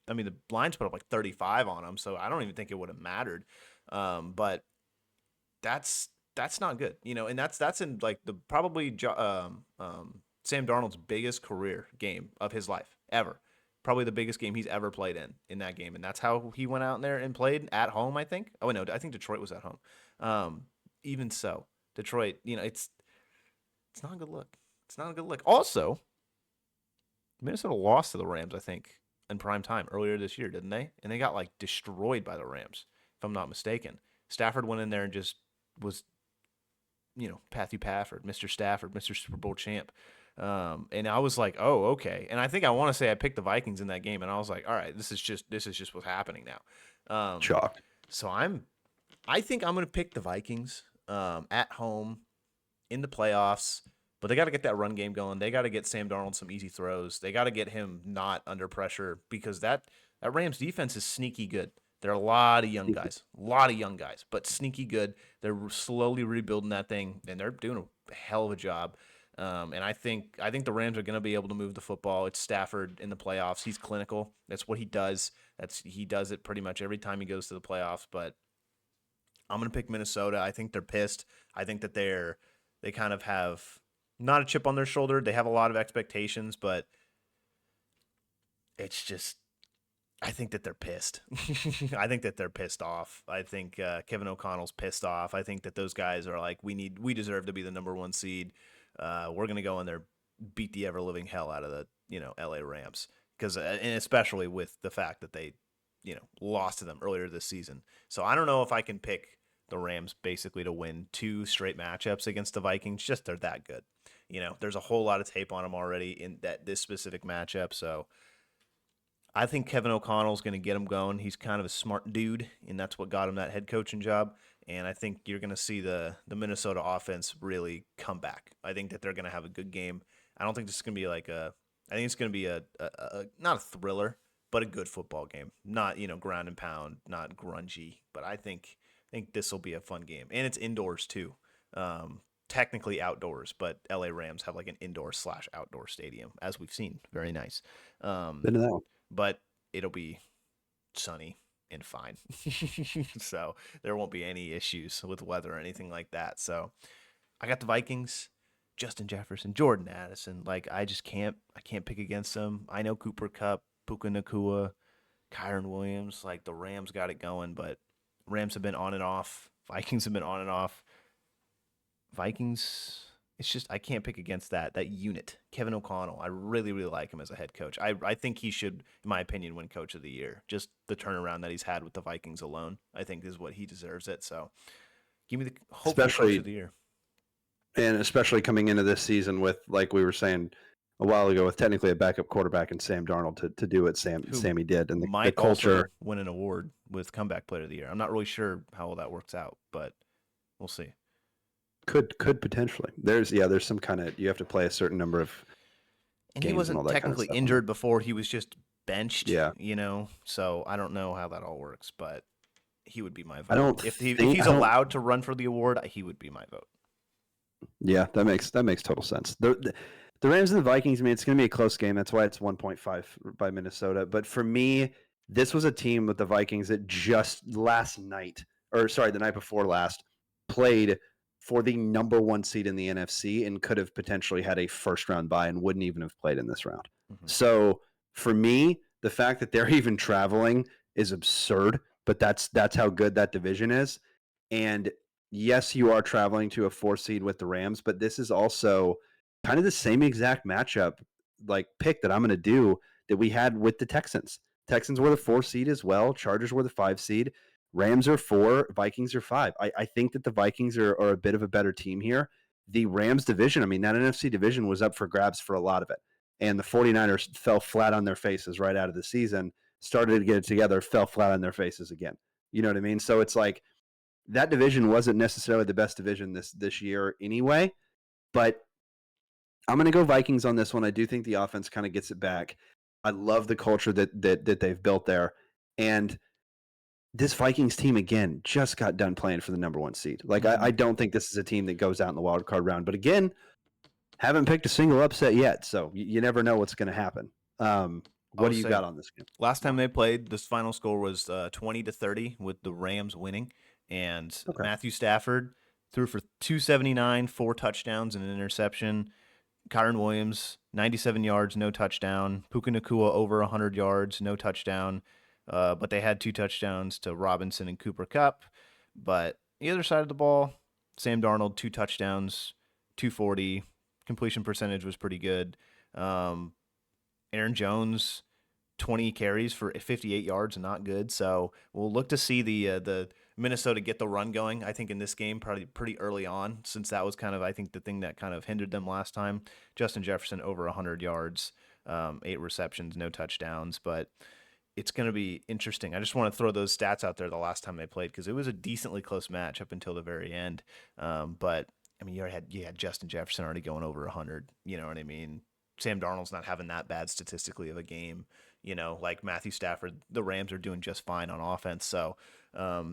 Lions put up like 35 on them, so I don't even think it would have mattered. But that's not good, and that's in like the probably Sam Darnold's biggest career game of his life ever. Probably the biggest game he's ever played in that game, and that's how he went out in there and played at home. I think. Oh no, I think Detroit was at home. Even so, Detroit, it's not a good look. It's not a good look. Also, Minnesota lost to the Rams, I think, in prime time earlier this year, didn't they? And they got like destroyed by the Rams, if I'm not mistaken. Stafford went in there and just was, Matthew Pafford, Mr. Stafford, Mr. Super Bowl champ. And I was like, oh, okay. And I think I want to say I picked the Vikings in that game, and I was like, all right, this is just what's happening now. Chalk. So I think I'm gonna pick the Vikings at home in the playoffs. But they got to get that run game going. They got to get Sam Darnold some easy throws. They got to get him not under pressure because that Rams defense is sneaky good. There are a lot of young guys, but sneaky good. They're slowly rebuilding that thing, and they're doing a hell of a job. And I think the Rams are going to be able to move the football. It's Stafford in the playoffs. He's clinical. That's what he does. He does it pretty much every time he goes to the playoffs. But I'm going to pick Minnesota. I think they're pissed. I think that they kind of have not a chip on their shoulder. They have a lot of expectations, but it's just I think that they're pissed. I think that they're pissed off. I think Kevin O'Connell's pissed off. I think that those guys are like, we deserve to be the number 1 seed. We're gonna go in there, beat the ever living hell out of the LA Rams because and especially with the fact that they lost to them earlier this season. So I don't know if I can pick the Rams basically to win 2 straight matchups against the Vikings. Just they're that good. There's a whole lot of tape on them already in this specific matchup. So I think Kevin O'Connell's going to get him going. He's kind of a smart dude, and that's what got him that head coaching job. And I think you're going to see the Minnesota offense really come back. I think that they're going to have a good game. I don't think this is going to be I think it's going to be a not a thriller, but a good football game. Not, ground and pound, not grungy, but I think this will be a fun game. And it's indoors too. Technically outdoors, but LA Rams have like an indoor/outdoor stadium, as we've seen. Very nice. Been to that one. But it'll be sunny and fine. So there won't be any issues with weather or anything like that. So I got the Vikings, Justin Jefferson, Jordan Addison. Like I can't pick against them. I know Cooper Kupp, Puka Nakua, Kyron Williams, like the Rams got it going, but Rams have been on and off. Vikings have been on and off. Vikings, it's just I can't pick against that unit. Kevin O'Connell, I really, really like him as a head coach. I think he should, in my opinion, win Coach of the Year. Just the turnaround that he's had with the Vikings alone, I think, is what he deserves it. So give me the hopefully Coach of the Year. And especially coming into this season with, like we were saying a while ago, with technically a backup quarterback and Sam Darnold to do what Sammy did. And the culture. Also win an award with Comeback Player of the Year. I'm not really sure how all that works out, but we'll see. Could potentially. There's some kind of, you have to play a certain number of and games. He wasn't and all that technically kind of injured before. He was just benched. Yeah. So I don't know how that all works, but he would be my vote. If he's allowed to run for the award, he would be my vote. Yeah, that makes total sense. The Rams and the Vikings, I mean, it's going to be a close game. That's why it's 1.5 by Minnesota. But for me, this was a team with the Vikings that just the night before last, played for the number 1 seed in the NFC and could have potentially had a first-round bye and wouldn't even have played in this round. Mm-hmm. So for me, the fact that they're even traveling is absurd, but that's how good that division is. And yes, you are traveling to a 4 seed with the Rams, but this is also kind of the same exact matchup, like pick that I'm going to do that we had with the Texans. Texans were the 4 seed as well. Chargers were the 5 seed. Rams are 4, Vikings are 5. I think that the Vikings are a bit of a better team here. The Rams division, I mean, that NFC division was up for grabs for a lot of it. And the 49ers fell flat on their faces right out of the season, started to get it together, fell flat on their faces again. You know what I mean? So it's like that division wasn't necessarily the best division this year anyway, but I'm going to go Vikings on this one. I do think the offense kind of gets it back. I love the culture that they've built there. And this Vikings team, again, just got done playing for the number 1 seed. Like, I don't think this is a team that goes out in the wild card round. But again, haven't picked a single upset yet, so you never know what's going to happen. What do you got on this game? Last time they played, this final score was 20-30 with the Rams winning. And Matthew Stafford threw for 279, 4 touchdowns and an interception. Kyron Williams, 97 yards, no touchdown. Puka Nakua over 100 yards, no touchdown. But they had 2 touchdowns to Robinson and Cooper Kupp. But the other side of the ball, Sam Darnold, 2 touchdowns, 240. Completion percentage was pretty good. Aaron Jones, 20 carries for 58 yards, not good. So we'll look to see the Minnesota get the run going, I think, in this game probably pretty early on, since that was kind of, I think, the thing that kind of hindered them last time. Justin Jefferson over 100 yards, 8 receptions, no touchdowns. But it's going to be interesting. I just want to throw those stats out there the last time they played because it was a decently close match up until the very end. But, I mean, you had Justin Jefferson already going over 100. You know what I mean? Sam Darnold's not having that bad statistically of a game. Like Matthew Stafford, the Rams are doing just fine on offense. So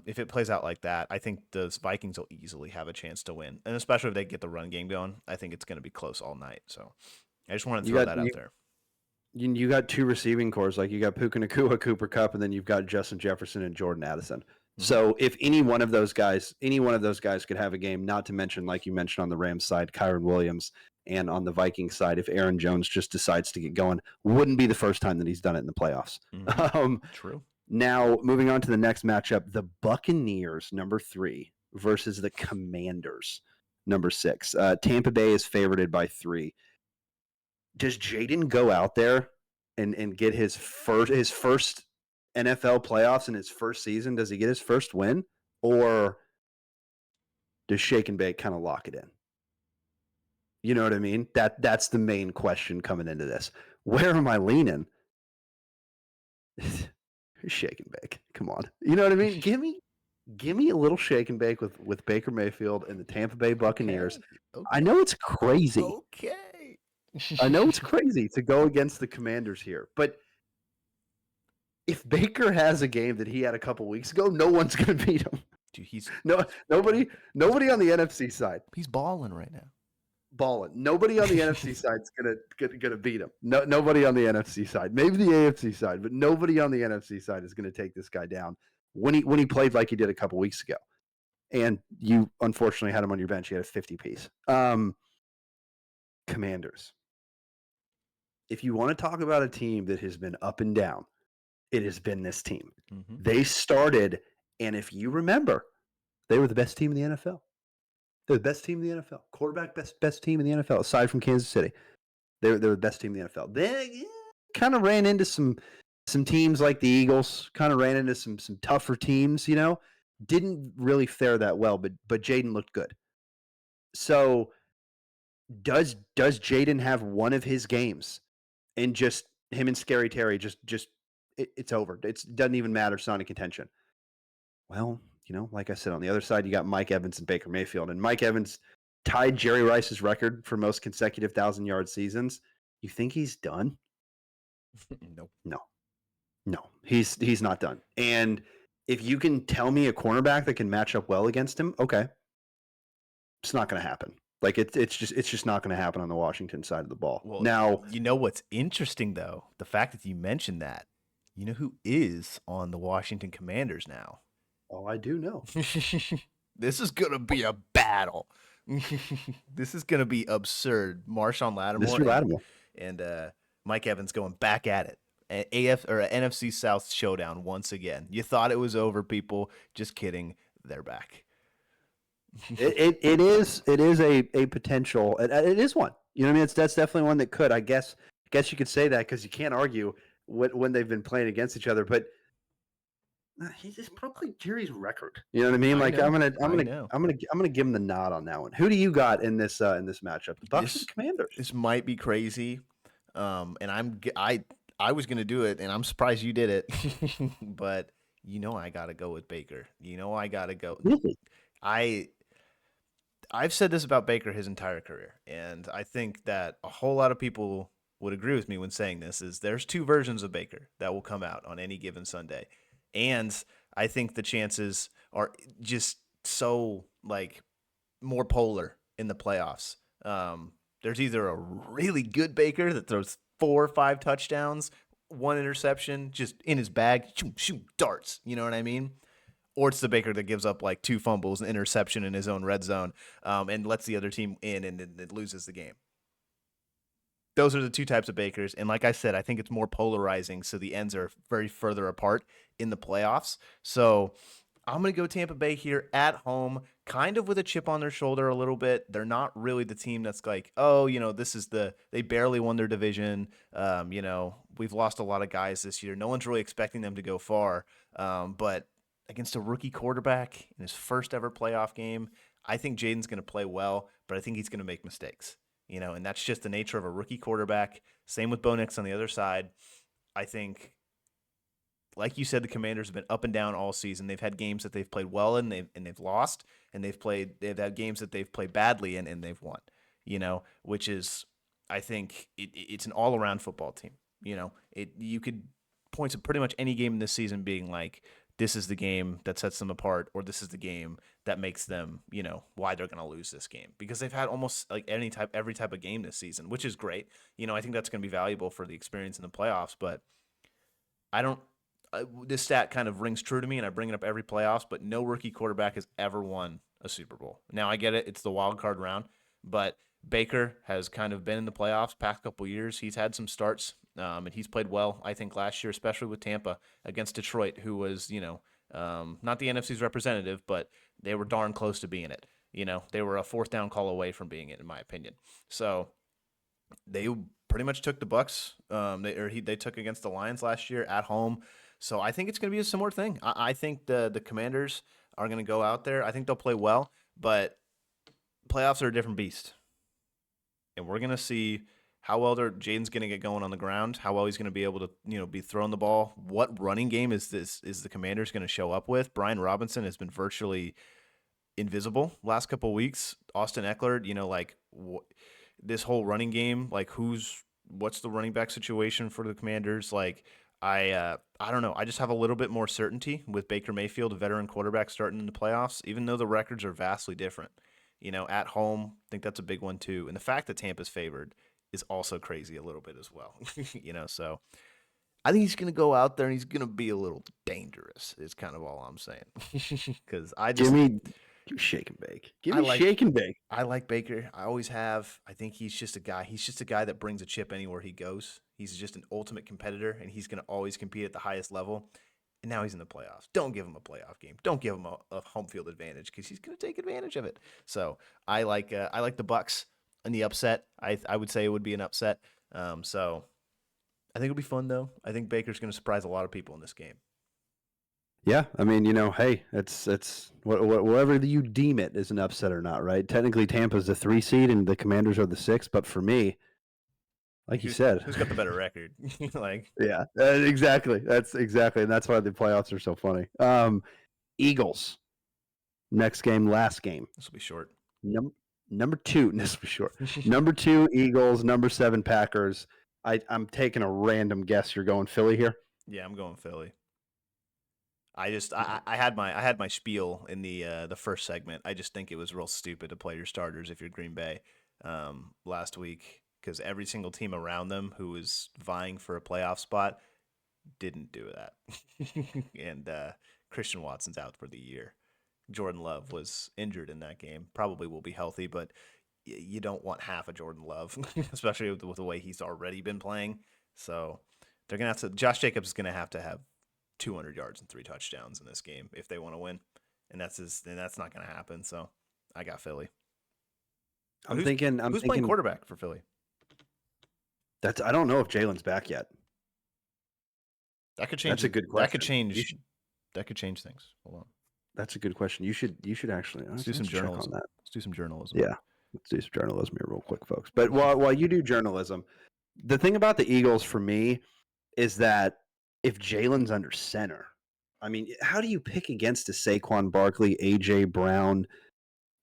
If it plays out like that, I think the Vikings will easily have a chance to win, and especially if they get the run game going, I think it's going to be close all night. So I just want to You throw got that out there. you got two receiving cores, like you got Puka Nacua, Cooper Kupp, and then you've got Justin Jefferson and Jordan Addison. Mm-hmm. So if any one of those guys could have a game, not to mention, like you mentioned on the Rams side, Kyron Williams, and on the Vikings side, if Aaron Jones just decides to get going, wouldn't be the first time that he's done it in the playoffs. Mm-hmm. True. Now, moving on to the next matchup, the Buccaneers, number 3, versus the Commanders, number 6. Tampa Bay is favorited by 3. Does Jaden go out there and get his first NFL playoffs in his first season? Does he get his first win, or does Shake and Bake kind of lock it in? You know what I mean? That's the main question coming into this. Where am I leaning? Shake and Bake. Come on. You know what I mean? Give me a little shake and bake with Baker Mayfield and the Tampa Bay Buccaneers. Okay. I know it's crazy. Okay. I know it's crazy to go against the Commanders here, but if Baker has a game that he had a couple weeks ago, no one's going to beat him. Dude, nobody on the NFC side. He's balling right now. Balling. Nobody on the NFC side is gonna beat him. Nobody on the NFC side. Maybe the AFC side, but nobody on the NFC side is going to take this guy down when he played like he did a couple weeks ago. And you unfortunately had him on your bench. You had a 50 piece. Commanders. If you want to talk about a team that has been up and down, it has been this team. Mm-hmm. They started, and if you remember, they were the best team in the NFL. They're the best team in the NFL. Quarterback, best team in the NFL, aside from Kansas City. They're the best team in the NFL. They kind of ran into some teams like the Eagles, kind of ran into some tougher teams, you know. Didn't really fare that well, but Jaden looked good. So does Jaden have one of his games and just him and Scary Terry it's over. It doesn't even matter. It's not in contention. Well, you know, like I said, on the other side, you got Mike Evans and Baker Mayfield. And Mike Evans tied Jerry Rice's record for most consecutive 1,000-yard seasons. You think he's done? No. He's not done. And if you can tell me a cornerback that can match up well against him, okay. It's not going to happen. Like it's just not going to happen on the Washington side of the ball. Well, now, you know what's interesting though? The fact that you mentioned that. You know who is on the Washington Commanders now? Oh, I do know. This is going to be a battle. This is going to be absurd. Marshawn Lattimore and Mike Evans going back at it. An NFC South showdown once again. You thought it was over, people. Just kidding. They're back. it is a potential. It is one. You know what I mean? That's definitely one that could. I guess you could say that because you can't argue when they've been playing against each other. But he's probably Jerry's record. You know what I mean? Like I'm gonna give him the nod on that one. Who do you got in this matchup? The Bucs and Commanders. This might be crazy, and I was gonna do it, and I'm surprised you did it. But you know I gotta go with Baker. You know I gotta go. Really? I've said this about Baker his entire career, and I think that a whole lot of people would agree with me when saying this. Is there's two versions of Baker that will come out on any given Sunday. And I think the chances are just so like more polar in the playoffs. There's either a really good Baker that throws 4 or 5 touchdowns, 1 interception, just in his bag, shoot darts. You know what I mean? Or it's the Baker that gives up like 2 fumbles, an interception in his own red zone, and lets the other team in and it loses the game. Those are the two types of Bakers. And like I said, I think it's more polarizing, so the ends are very further apart in the playoffs. So I'm going to go Tampa Bay here at home, kind of with a chip on their shoulder a little bit. They're not really the team that's like, oh, you know, they barely won their division. You know, we've lost a lot of guys this year. No one's really expecting them to go far. But against a rookie quarterback in his first ever playoff game, I think Jaden's going to play well, but I think he's going to make mistakes. You know, and that's just the nature of a rookie quarterback. Same with Bo Nix on the other side. I think, like you said, the Commanders have been up and down all season. They've had games that they've played well in, and they've lost, and they've had games that they've played badly in, and they've won. You know, which is, I think, it's an all-around football team. You know, you could point to pretty much any game in this season being like this is the game that sets them apart, or this is the game that makes them, why they're going to lose this game, because they've had almost like every type of game this season, which is great. I think that's going to be valuable for the experience in the playoffs, but I don't. This stat kind of rings true to me, and I bring it up every playoffs. But no rookie quarterback has ever won a Super Bowl. Now I get it; it's the wild card round, but Baker has kind of been in the playoffs past couple years. He's had some starts, and he's played well. I think last year, especially with Tampa against Detroit, who was not the NFC's representative, but they were darn close to being it. They were a fourth down call away from being it, in my opinion. So they pretty much took the Bucks. They took against the Lions last year at home. So I think it's going to be a similar thing. I think the Commanders are going to go out there. I think they'll play well, but playoffs are a different beast, and we're going to see how well Jaden's going to get going on the ground, how well he's going to be able to be throwing the ball. What running game is the Commanders going to show up with? Brian Robinson has been virtually invisible last couple of weeks. Austin Eckler, this whole running game, like what's the running back situation for the Commanders? Like I don't know. I just have a little bit more certainty with Baker Mayfield, a veteran quarterback, starting in the playoffs, even though the records are vastly different. At home, I think that's a big one too. And the fact that Tampa's favored is also crazy a little bit as well. So I think he's going to go out there and he's going to be a little dangerous. Is kind of all I'm saying. Because Give me shake and bake. Give me shake and bake. I like Baker. I always have. I think he's just a guy. He's just a guy that brings a chip anywhere he goes. He's just an ultimate competitor, and he's going to always compete at the highest level. And now he's in the playoffs. Don't give him a playoff game. Don't give him a home field advantage because he's going to take advantage of it. So I like the Bucks in the upset. I would say it would be an upset. So I think it'll be fun though. I think Baker's going to surprise a lot of people in this game. Yeah, I mean, hey, it's whatever you deem it is an upset or not, right? Technically, Tampa's the 3 seed and the Commanders are the 6, but for me, like you said, who's got the better record? Yeah, exactly. And that's why the playoffs are so funny. Eagles, next game, last game. This will be short. Number 2, this will be short. Number 2, Eagles. Number 7, Packers. I'm taking a random guess. You're going Philly here? Yeah, I'm going Philly. I had my spiel in the first segment. I just think it was real stupid to play your starters if you're Green Bay last week, because every single team around them who was vying for a playoff spot didn't do that. And Christian Watson's out for the year. Jordan Love was injured in that game. Probably will be healthy, but you don't want half of Jordan Love, especially with the way he's already been playing. So they're going to have to – Josh Jacobs is going to have 200 yards and 3 touchdowns in this game if they want to win, and that's not going to happen. So I got Philly. Who's playing quarterback for Philly? I don't know if Jalen's back yet. That could change. That's a good question. That could change things. Hold on. That's a good question. You should actually do some journalism. Let's do some journalism. Yeah, let's do some journalism here real quick, folks. But while you do journalism, the thing about the Eagles for me is that if Jalen's under center, I mean, how do you pick against a Saquon Barkley, A.J. Brown,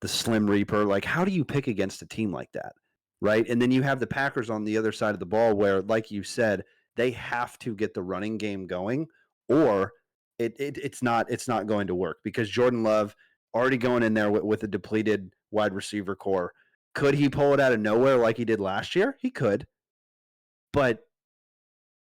the Slim Reaper? Like, how do you pick against a team like that, right? And then you have the Packers on the other side of the ball where, like you said, they have to get the running game going, or it's not going to work, because Jordan Love already going in there with a depleted wide receiver core. Could he pull it out of nowhere like he did last year? He could, but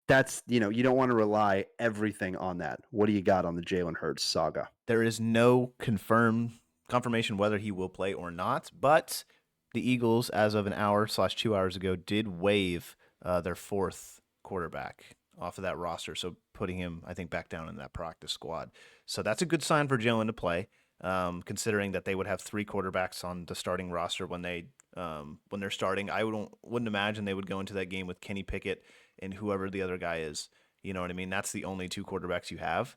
that's, you don't want to rely everything on that. What do you got on the Jalen Hurts saga? There is no confirmation whether he will play or not, but the Eagles, as of an hour/2 hours ago, did waive their 4th quarterback off of that roster, so putting him, I think, back down in that practice squad. So that's a good sign for Jalen to play, considering that they would have 3 quarterbacks on the starting roster when they're starting. I wouldn't imagine they would go into that game with Kenny Pickett and whoever the other guy is. You know what I mean? That's the only 2 quarterbacks you have.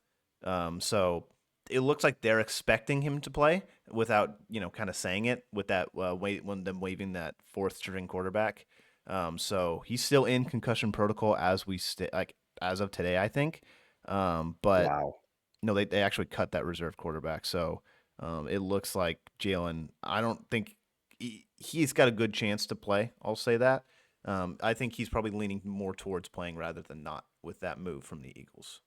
So it looks like they're expecting him to play without, kind of saying it with that them waving that 4th string quarterback. So he's still in concussion protocol as of today, I think. But wow. No, they actually cut that reserve quarterback. So it looks like Jalen, I don't think he's got a good chance to play. I'll say that. I think he's probably leaning more towards playing rather than not with that move from the Eagles.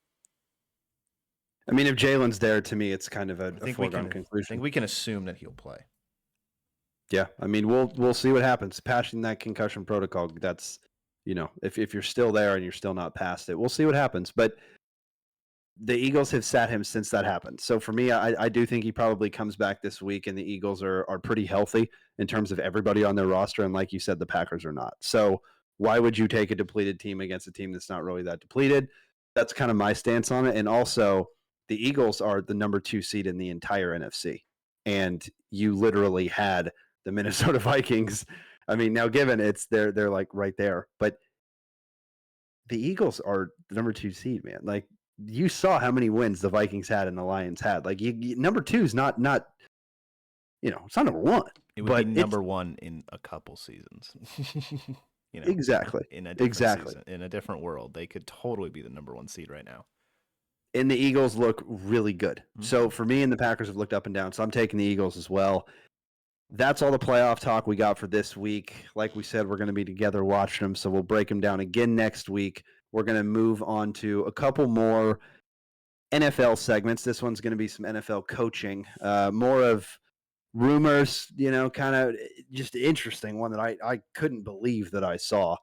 I mean, if Jalen's there, to me, it's kind of a foregone I conclusion. think we can assume that he'll play. Yeah, I mean, we'll see what happens. Passing that concussion protocol, that's, if you're still there and you're still not past it, we'll see what happens. But the Eagles have sat him since that happened. So for me, I do think he probably comes back this week, and the Eagles are pretty healthy in terms of everybody on their roster. And like you said, the Packers are not. So why would you take a depleted team against a team that's not really that depleted? That's kind of my stance on it. And also, the Eagles are the number 2 seed in the entire NFC. And you literally had the Minnesota Vikings. I mean, now given they're like right there, but the Eagles are the number 2 seed, man. Like, you saw how many wins the Vikings had and the Lions had. Like, number 2 is not it's not number 1. It would be number 1 in a couple seasons. Exactly. In a different season, in a different world, they could totally be the number 1 seed right now. And the Eagles look really good. Mm-hmm. So for me, and the Packers have looked up and down. So I'm taking the Eagles as well. That's all the playoff talk we got for this week. Like we said, we're going to be together watching them, so we'll break them down again next week. We're going to move on to a couple more NFL segments. This one's going to be some NFL coaching, more of rumors, kind of just interesting one that I couldn't believe that I saw.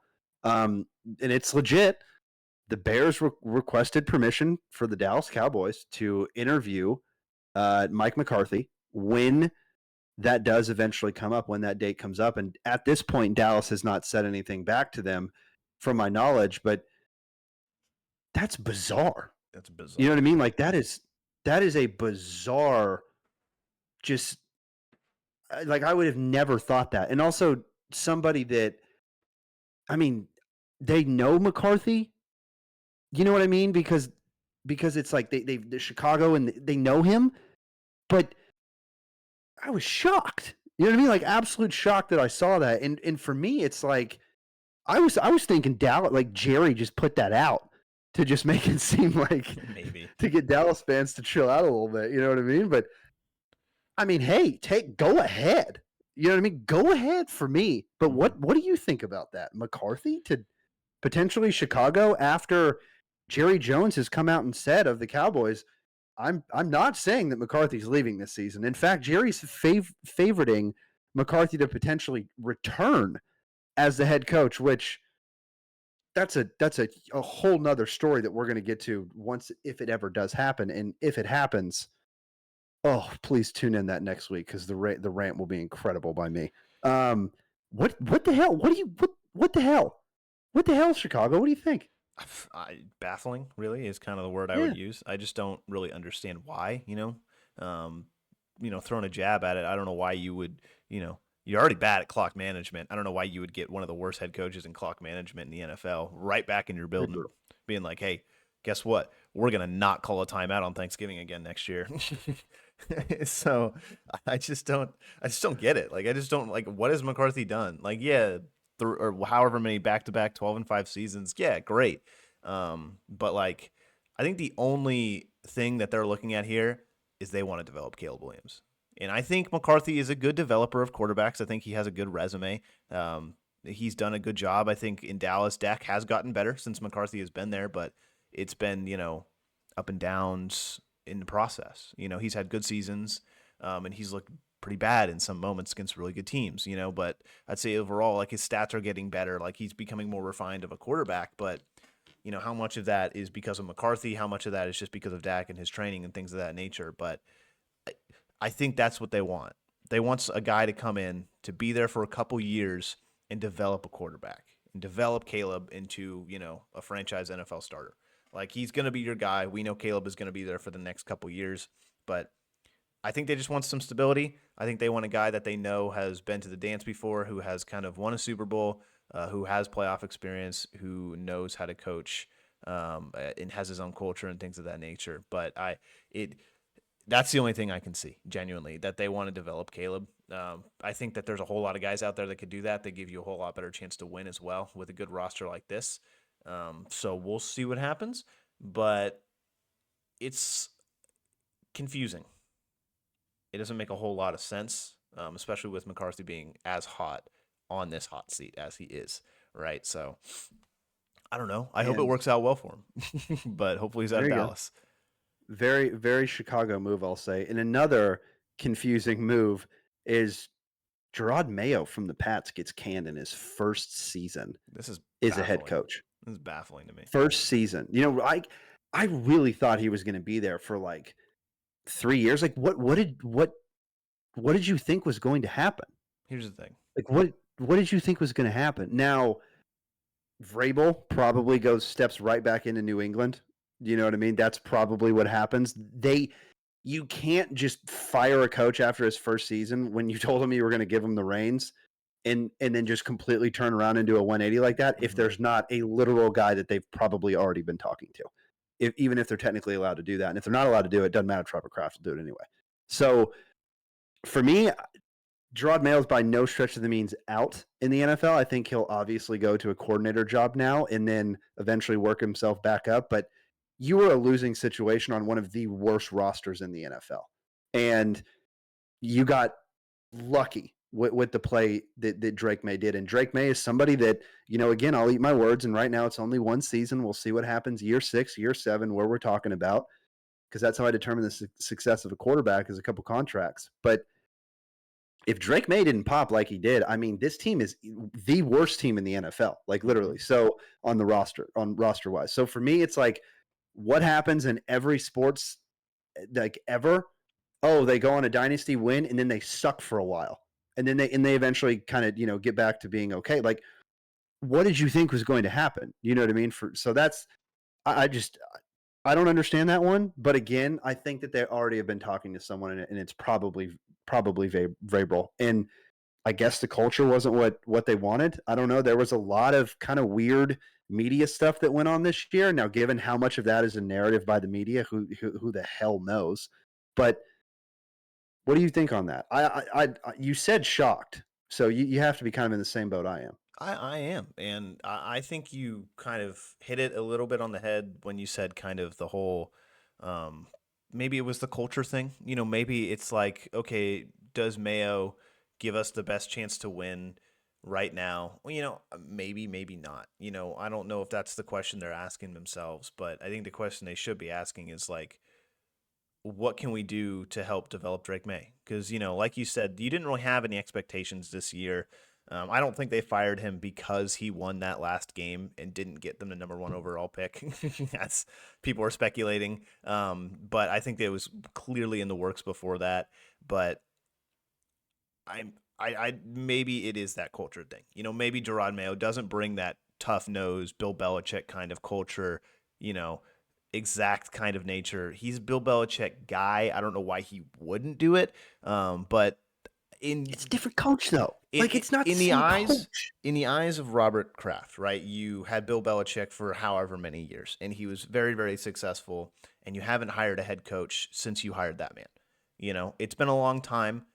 And it's legit. The Bears requested permission for the Dallas Cowboys to interview Mike McCarthy when that does eventually come up, when that date comes up. And at this point, Dallas has not said anything back to them from my knowledge, but that's bizarre. That's bizarre. You know what I mean? Like, that is a bizarre, just like, I would have never thought that. And also somebody that, I mean, they know McCarthy. You know what I mean? Because it's like they're Chicago and they know him, but I was shocked. You know what I mean? Like, absolute shock that I saw that. And for me, it's like I was thinking Dallas, like Jerry just put that out to just make it seem like maybe to get Dallas fans to chill out a little bit. You know what I mean? But I mean, hey, go ahead. You know what I mean? Go ahead for me. But what do you think about that? McCarthy to potentially Chicago after Jerry Jones has come out and said of the Cowboys, I'm not saying that McCarthy's leaving this season. In fact, Jerry's favoriting McCarthy to potentially return as the head coach, which that's a whole nother story that we're going to get to once, if it ever does happen. And if it happens, oh, please tune in that next week, because the rant will be incredible by me. What the hell? What the hell? What the hell, Chicago? What do you think? Baffling, really, is kind of the word I would use. I just don't really understand why, throwing a jab at it. I don't know why you would, you're already bad at clock management. I don't know why you would get one of the worst head coaches in clock management in the NFL right back in your building, being like, hey, guess what? We're going to not call a timeout on Thanksgiving again next year. So I just don't get it. Like, I just don't, like, what has McCarthy done? Like, yeah, or however many back-to-back 12-5 seasons. Yeah, great. But like, I think the only thing that they're looking at here is they want to develop Caleb Williams. And I think McCarthy is a good developer of quarterbacks. I think he has a good resume. He's done a good job. I think in Dallas, Dak has gotten better since McCarthy has been there, but it's been, up and downs in the process. He's had good seasons, and he's looked pretty bad in some moments against really good teams, but I'd say overall, like, his stats are getting better. Like, he's becoming more refined of a quarterback, but how much of that is because of McCarthy? How much of that is just because of Dak and his training and things of that nature? But I think that's what they want. They want a guy to come in, to be there for a couple years and develop a quarterback and develop Caleb into, a franchise NFL starter. Like, he's going to be your guy. We know Caleb is going to be there for the next couple years, but I think they just want some stability. I think they want a guy that they know has been to the dance before, who has kind of won a Super Bowl, who has playoff experience, who knows how to coach, and has his own culture and things of that nature. But that's the only thing I can see, genuinely, that they want to develop Caleb. I think that there's a whole lot of guys out there that could do that. They give you a whole lot better chance to win as well with a good roster like this. So we'll see what happens, but it's confusing. It doesn't make a whole lot of sense, especially with McCarthy being as hot on this hot seat as he is, right? So I don't know. I hope it works out well for him, but hopefully he's out of Dallas. Very, very Chicago move, I'll say. And another confusing move is Gerard Mayo from the Pats gets canned in his first season This is as a head baffling. coach. This is baffling to me. First season. You know, I really thought he was going to be there for like 3 years. Like what did you think was going to happen? Here's the thing. Like what did you think was going to happen? Now, Vrabel probably steps right back into New England. You know what I mean? That's probably what happens. You can't just fire a coach after his first season when you told him you were going to give him the reins and then just completely turn around and do a 180 like that if there's not a literal guy that they've probably already been talking to. Even if they're technically allowed to do that. And if they're not allowed to do it, doesn't matter. Trevor Kraft will do it anyway. So for me, Gerard Mayo is by no stretch of the means out in the NFL. I think he'll obviously go to a coordinator job now and then eventually work himself back up. But you were a losing situation on one of the worst rosters in the NFL. And you got lucky with the play that Drake May did. And Drake May is somebody that, you know, again, I'll eat my words. And right now it's only one season. We'll see what happens year 6, year 7, where we're talking about, because that's how I determine the success of a quarterback is a couple contracts. But if Drake May didn't pop like he did, I mean, this team is the worst team in the NFL, like literally. So on roster wise. So for me, it's like, what happens in every sports, like ever? Oh, they go on a dynasty win and then they suck for a while, and then they eventually kind of, you know, get back to being okay. Like, what did you think was going to happen? You know what I mean? So that's I don't understand that one. But again, I think that they already have been talking to someone, and it's probably Vrabel. And I guess the culture wasn't what they wanted. I don't know. There was a lot of kind of weird media stuff that went on this year. Now, given how much of that is a narrative by the media, who the hell knows? But what do you think on that? You said shocked, so you have to be kind of in the same boat I am. I am. And I think you kind of hit it a little bit on the head when you said kind of the whole, maybe it was the culture thing. You know, maybe it's like, okay, does Mayo give us the best chance to win right now? Well, you know, maybe, maybe not. You know, I don't know if that's the question they're asking themselves, but I think the question they should be asking is like, what can we do to help develop Drake May? Because, you know, like you said, you didn't really have any expectations this year. I don't think they fired him because he won that last game and didn't get them the #1 overall pick. That's people are speculating. But I think it was clearly in the works before that. But I maybe it is that culture thing. You know, maybe Gerard Mayo doesn't bring that tough nose Bill Belichick kind of culture, you know, exact kind of nature. He's a Bill Belichick guy. I don't know why he wouldn't do it. But it's a different coach though. Like it's not in the the eyes coach. in the eyes of Robert Kraft, right? You had Bill Belichick for however many years, and he was very, very successful. And you haven't hired a head coach since you hired that man. You know, it's been a long time.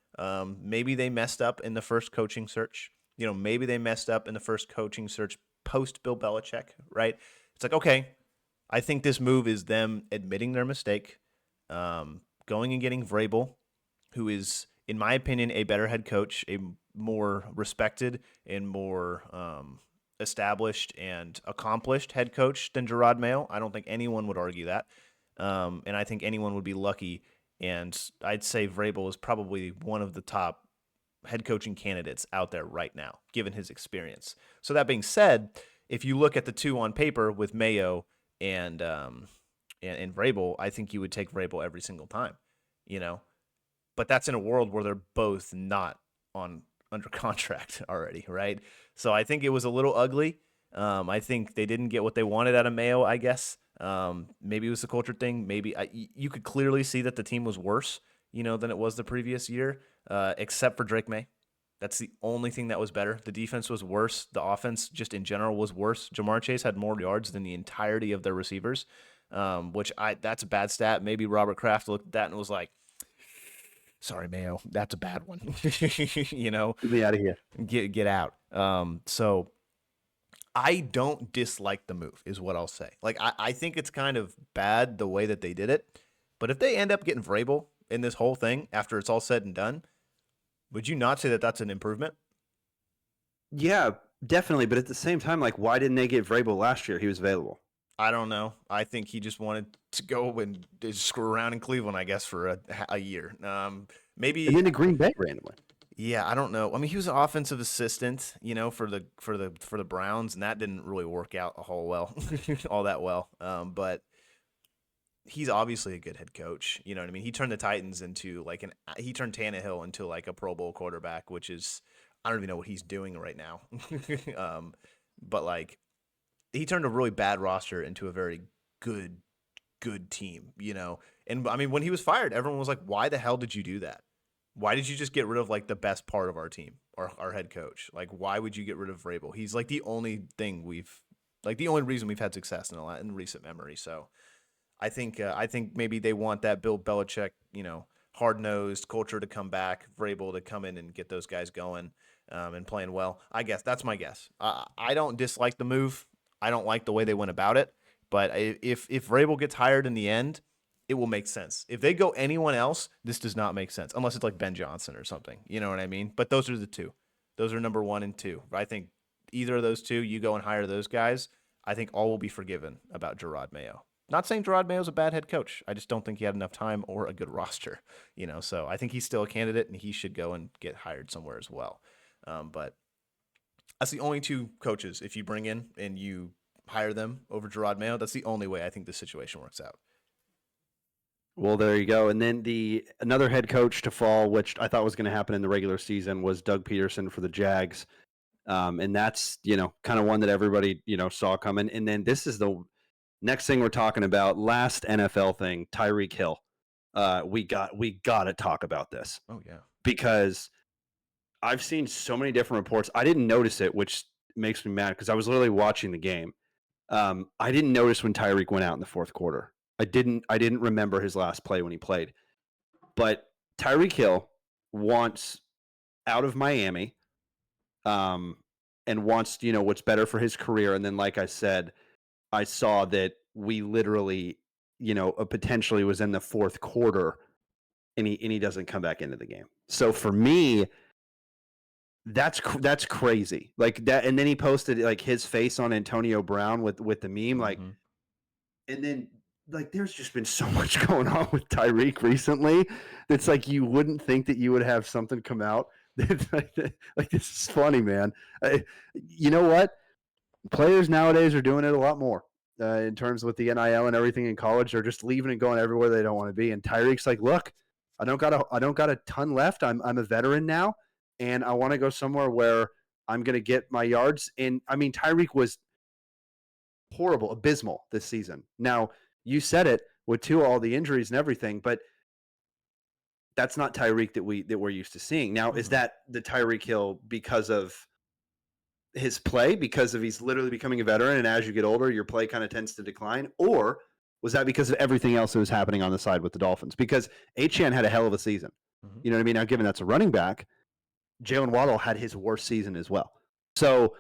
Maybe they messed up in the first coaching search. You know, maybe they messed up in the first coaching search post Bill Belichick, right? It's like, okay, I think this move is them admitting their mistake, going and getting Vrabel, who is, in my opinion, a better head coach, a more respected and more established and accomplished head coach than Gerard Mayo. I don't think anyone would argue that. And I think anyone would be lucky. And I'd say Vrabel is probably one of the top head coaching candidates out there right now, given his experience. So that being said, if you look at the two on paper with Mayo and Vrabel, I think you would take Vrabel every single time, you know. But that's in a world where they're both not under contract already, right? So I think it was a little ugly. I think they didn't get what they wanted out of Mayo, I guess. Maybe it was a culture thing. Maybe you could clearly see that the team was worse, you know, than it was the previous year, except for Drake May. That's the only thing that was better. The defense was worse. The offense, just in general, was worse. Jamar Chase had more yards than the entirety of their receivers, that's a bad stat. Maybe Robert Kraft looked at that and was like, sorry, Mayo, that's a bad one. You know, Get me out of here. Get out. So I don't dislike the move, is what I'll say. Like, I think it's kind of bad the way that they did it. But if they end up getting Vrabel in this whole thing after it's all said and done, would you not say that that's an improvement? Yeah, definitely. But at the same time, like, why didn't they get Vrabel last year? He was available. I don't know. I think he just wanted to go and just screw around in Cleveland, I guess, for a year. And Maybe. then to Green Bay randomly. Yeah, I don't know. I mean, he was an offensive assistant, for the Browns, and that didn't really work out a whole well, all that well. But he's obviously a good head coach. You know what I mean? He turned the Titans into he turned Tannehill into like a Pro Bowl quarterback, which is I don't even know what he's doing right now. But like he turned a really bad roster into a very good good team, And I mean, when he was fired, everyone was like, "Why the hell did you do that? Why did you just get rid of like the best part of our team, our head coach? Like, why would you get rid of Vrabel? He's like the only reason we've had success in recent memory." So I think maybe they want that Bill Belichick, hard nosed culture to come back, Vrabel to come in and get those guys going and playing well. I guess that's my guess. I don't dislike the move. I don't like the way they went about it. But if Vrabel gets hired in the end, it will make sense. If they go anyone else, this does not make sense unless it's like Ben Johnson or something. You know what I mean? But those are the two. Those are number 1 and 2. I think either of those two, you go and hire those guys. I think all will be forgiven about Gerard Mayo. Not saying Gerard Mayo's a bad head coach. I just don't think he had enough time or a good roster. So I think he's still a candidate and he should go and get hired somewhere as well. But that's the only two coaches. If you bring in and you hire them over Gerard Mayo, that's the only way I think this situation works out. Well, there you go. And then another head coach to fall, which I thought was going to happen in the regular season, was Doug Peterson for the Jags. And that's, kind of one that everybody, saw coming. And then this is the next thing we're talking about. Last NFL thing, Tyreek Hill. We got to talk about this. Oh, yeah. Because I've seen so many different reports. I didn't notice it, which makes me mad because I was literally watching the game. I didn't notice when Tyreek went out in the fourth quarter. I didn't remember his last play when he played. But Tyreek Hill wants out of Miami, and wants, what's better for his career. And then, like I said, I saw that we literally, potentially was in the fourth quarter, and he doesn't come back into the game. So for me, that's crazy. Like that, and then he posted like his face on Antonio Brown with the meme, like, and then like there's just been so much going on with Tyreek recently that's like you wouldn't think that you would have something come out. like this is funny, man. You know what? Players nowadays are doing it a lot more in terms with the NIL and everything in college. They're just leaving and going everywhere they don't want to be. And Tyreek's like, look, I don't got a ton left. I'm a veteran now, and I want to go somewhere where I'm going to get my yards. And I mean, Tyreek was horrible, abysmal this season. Now, you said it with all the injuries and everything, but that's not Tyreek that we're used to seeing. Now, is that the Tyreek Hill because of his play, because of he's literally becoming a veteran, and as you get older, your play kind of tends to decline? Or was that because of everything else that was happening on the side with the Dolphins? Because Achane had a hell of a season. You know what I mean? Now, given that's a running back, Jalen Waddle had his worst season as well. So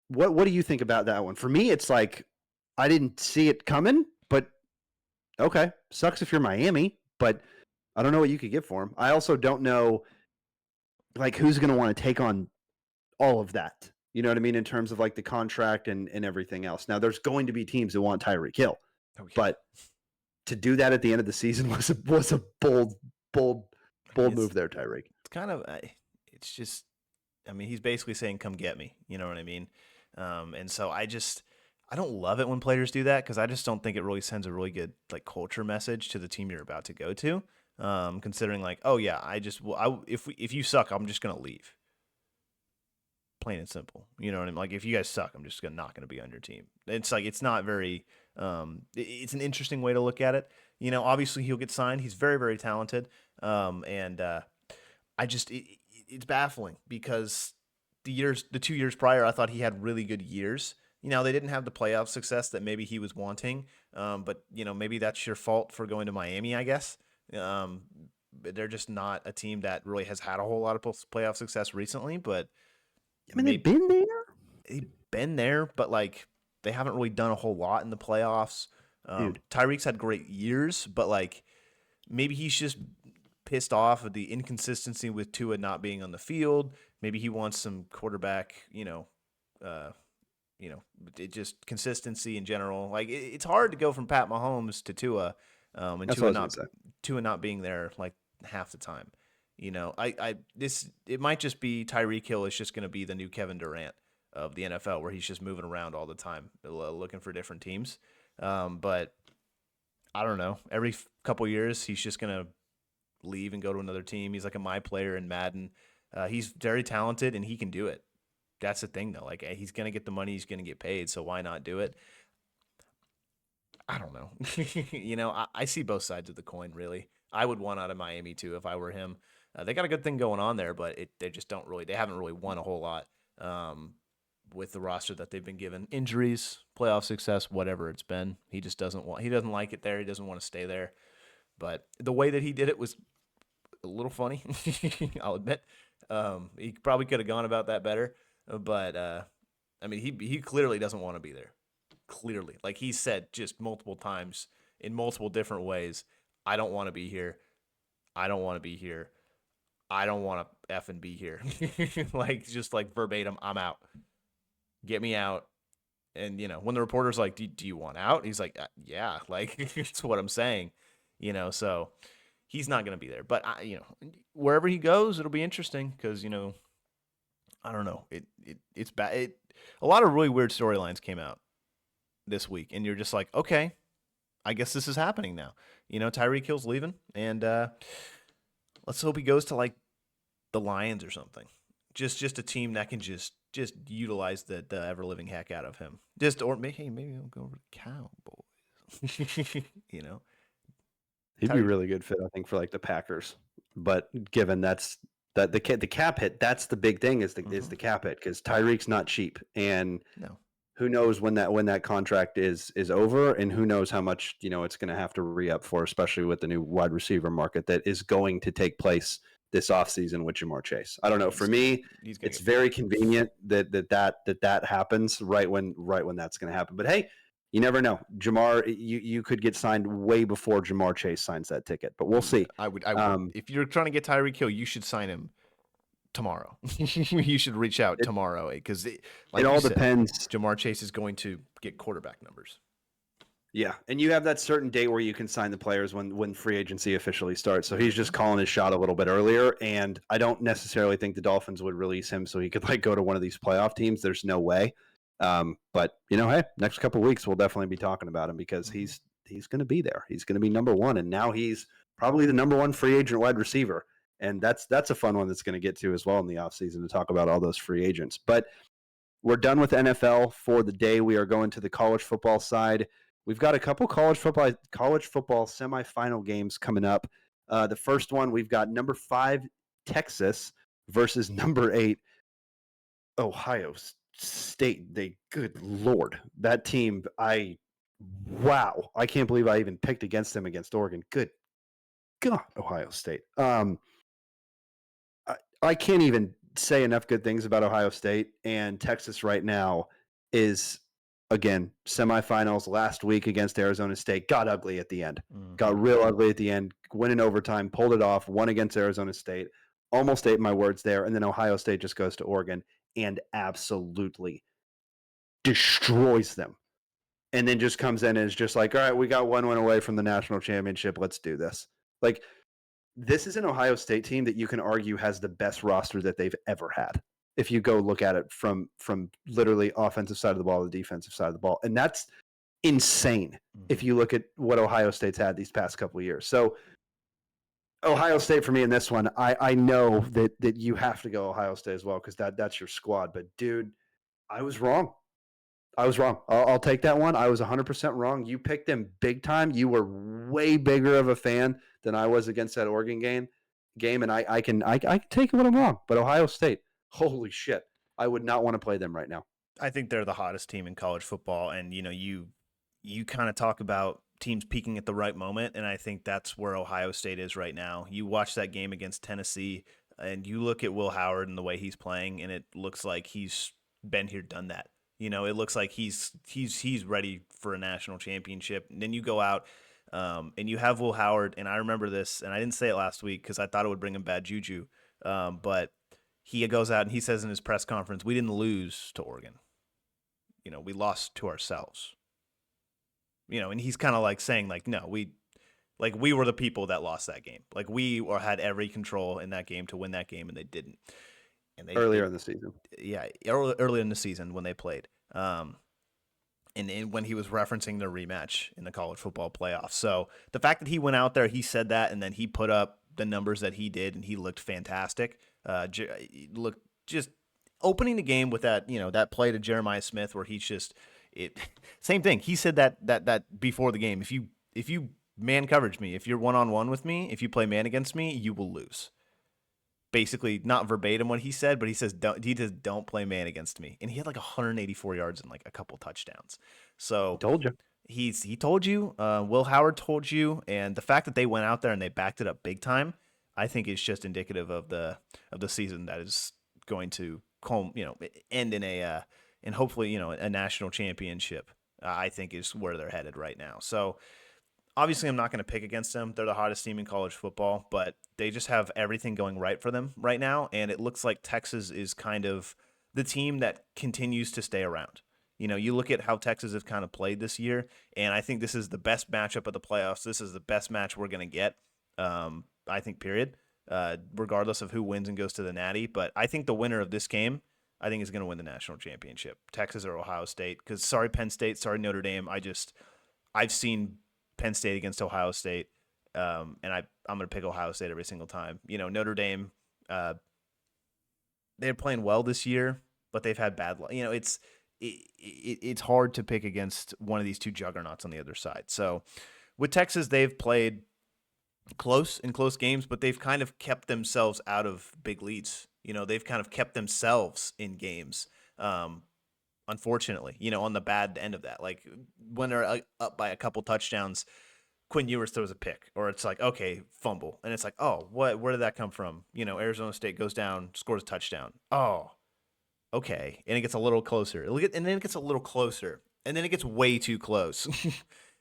what do you think about that one? For me, it's like I didn't see it coming, but okay, sucks if you're Miami, but I don't know what you could get for him. I also don't know like who's going to want to take on all of that. You know what I mean? In terms of like the contract and everything else. Now, there's going to be teams that want Tyreek Hill, but to do that at the end of the season was a bold move there, Tyreek. It's kind of, it's just, I mean, he's basically saying, "Come get me." You know what I mean? And so I don't love it when players do that because I just don't think it really sends a really good like culture message to the team you're about to go to. Considering like, oh yeah, if you suck, I'm just gonna leave. Plain and simple. You know what I mean? Like if you guys suck, I'm just not gonna be on your team. It's like it's not very. It's an interesting way to look at it. Obviously he'll get signed. He's very very talented. And it's baffling because the 2 years prior, I thought he had really good years. They didn't have the playoff success that maybe he was wanting. But maybe that's your fault for going to Miami, I guess. They're just not a team that really has had a whole lot of playoff success recently. But I mean, they've been there. They've been there, but like they haven't really done a whole lot in the playoffs. Tyreek's had great years, but like maybe he's just pissed off at the inconsistency with Tua not being on the field. Maybe he wants some quarterback, it just consistency in general. Like it's hard to go from Pat Mahomes to Tua, and That's what I was gonna say. Tua not being there like half the time. It might just be Tyreek Hill is just going to be the new Kevin Durant of the NFL, where he's just moving around all the time, looking for different teams. But I don't know. Every couple years, he's just going to leave and go to another team. He's like a my player in Madden. He's very talented and he can do it. That's the thing, though. Like he's going to get the money, he's going to get paid. So why not do it? I don't know. I see both sides of the coin. Really, I would want out of Miami too if I were him. They got a good thing going on there, but they just don't really. They haven't really won a whole lot with the roster that they've been given. Injuries, playoff success, whatever it's been. He just doesn't want. He doesn't like it there. He doesn't want to stay there. But the way that he did it was a little funny. I'll admit. He probably could have gone about that better. But I mean, he clearly doesn't want to be there. Clearly, like he said just multiple times in multiple different ways, I don't want to be here. I don't want to be here. I don't want to effing be here. Like just like verbatim, I'm out. Get me out. And when the reporter's like, "Do you want out?" He's like, "Yeah." Like it's what I'm saying. So he's not going to be there. But wherever he goes, it'll be interesting because I don't know. It's bad. A lot of really weird storylines came out this week, and you're just like, okay, I guess this is happening now. Tyreek Hill's leaving, and let's hope he goes to like the Lions or something. Just a team that can just utilize the ever living heck out of him. Maybe I'll go over to Cowboys. He'd be a really good fit, I think, for like the Packers. But given that the cap hit, that's the big thing is the cap hit because Tyreek's not cheap, and no. Who knows when that contract is over, and who knows how much it's going to have to re-up for, especially with the new wide receiver market that is going to take place this offseason with Jamar Chase. I don't know. For me, it's very convenient that happens right when that's going to happen. But hey, you never know. Jamar, you could get signed way before Jamar Chase signs that ticket, but we'll see. I would. If you're trying to get Tyreek Hill, you should sign him tomorrow. You should reach out tomorrow because it all depends. Jamar Chase is going to get quarterback numbers. Yeah, and you have that certain date where you can sign the players when free agency officially starts. So he's just calling his shot a little bit earlier, and I don't necessarily think the Dolphins would release him so he could go to one of these playoff teams. There's no way. But hey, next couple of weeks we'll definitely be talking about him because he's going to be there. He's going to be number one, and now he's probably the number one free agent wide receiver. And that's a fun one that's going to get to as well in the offseason to talk about all those free agents. But we're done with NFL for the day. We are going to the college football side. We've got a couple college football semifinal games coming up. The first one, we've got number 5 Texas versus number 8 Ohio State. Good Lord, that team! I can't believe I even picked against them against Oregon. Good God, Ohio State. I can't even say enough good things about Ohio State, and Texas right now is, again, semifinals last week against Arizona State. Got ugly at the end. Got real ugly at the end. Went in overtime, pulled it off, won against Arizona State. Almost ate my words there, and then Ohio State just goes to Oregon and absolutely destroys them. And then just comes in and is just like, all right, we got one win away from the national championship. Let's do this. Like, this is an Ohio State team that you can argue has the best roster that they've ever had. If you go look at it from literally offensive side of the ball to the defensive side of the ball. And that's insane if you look at what Ohio State's had these past couple of years. So Ohio State for me in this one, I know that you have to go Ohio State as well because that's your squad. But, dude, I was wrong. I'll take that one. I was 100% wrong. You picked them big time. You were way bigger of a fan than I was against that Oregon game, and I can take it when I'm wrong. But Ohio State, holy shit, I would not want to play them right now. I think they're the hottest team in college football, and you kind of talk about teams peaking at the right moment, and I think that's where Ohio State is right now. You watch that game against Tennessee, and you look at Will Howard and the way he's playing, and it looks like he's been here, done that. It looks like he's ready for a national championship. And then you go out and you have Will Howard, and I remember this, and I didn't say it last week because I thought it would bring him bad juju. But he goes out and he says in his press conference, "We didn't lose to Oregon." we lost to ourselves. And he's kind of like saying like, no, we were the people that lost that game. Like had every control in that game to win that game, and they didn't. And earlier in the season. Yeah, early in the season when they played. And when he was referencing the rematch in the college football playoffs. So the fact that he went out there, he said that, and then he put up the numbers that he did, and he looked fantastic. Looked just opening the game with that play to Jeremiah Smith where he's just same thing. He said that before the game. If you man coverage me, if you're 1-on-1 with me, if you play man against me, you will lose. Basically, not verbatim what he said, but he says don't play man against me, and he had like 184 yards and like a couple touchdowns. So Told you. He told you. Will Howard told you, and the fact that they went out there and they backed it up big time, I think is just indicative of the season that is going to end in and hopefully a national championship. I think is where they're headed right now. So obviously, I'm not going to pick against them. They're the hottest team in college football, but they just have everything going right for them right now. And it looks like Texas is kind of the team that continues to stay around. You look at how Texas has kind of played this year, and I think this is the best matchup of the playoffs. This is the best match we're going to get, I think, period, regardless of who wins and goes to the Natty. But I think the winner of this game, I think, is going to win the national championship, Texas or Ohio State. Because sorry, Penn State, sorry, Notre Dame. I've seen Penn State against Ohio State, and I'm going to pick Ohio State every single time. Notre Dame, they're playing well this year, but they've had bad luck. It's hard to pick against one of these two juggernauts on the other side. So with Texas, they've played close games, but they've kind of kept themselves out of big leads. They've kind of kept themselves in games. Unfortunately, on the bad end of that, like when they're up by a couple touchdowns, Quinn Ewers throws a pick, or it's like, okay, fumble. And it's like, oh, where did that come from? Arizona State goes down, scores a touchdown. Oh, okay. And it gets a little closer. And then it gets a little closer. And then it gets way too close.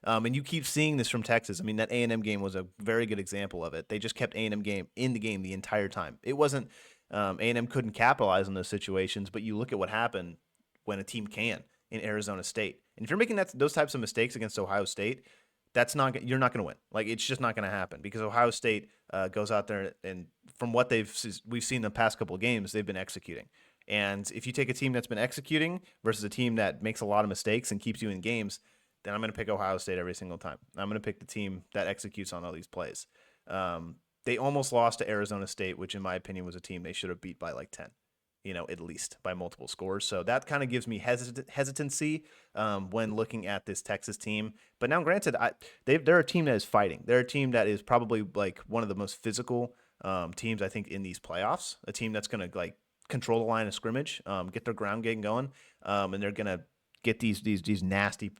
And you keep seeing this from Texas. I mean, that A&M game was a very good example of it. They just kept A&M game in the game the entire time. It wasn't A&M couldn't capitalize on those situations, but you look at what happened when a team can in Arizona State. And if you're making those types of mistakes against Ohio State, you're not going to win. Like, it's just not going to happen because Ohio State goes out there and from what we've seen the past couple of games, they've been executing. And if you take a team that's been executing versus a team that makes a lot of mistakes and keeps you in games, then I'm going to pick Ohio State every single time. I'm going to pick the team that executes on all these plays. They almost lost to Arizona State, which in my opinion was a team they should have beat by like 10. At least by multiple scores. So that kind of gives me hesitancy when looking at this Texas team. But now, granted, they're a team that is fighting. They're a team that is probably like one of the most physical teams, I think, in these playoffs. A team that's going to like control the line of scrimmage, get their ground game going, and they're going to get these nasty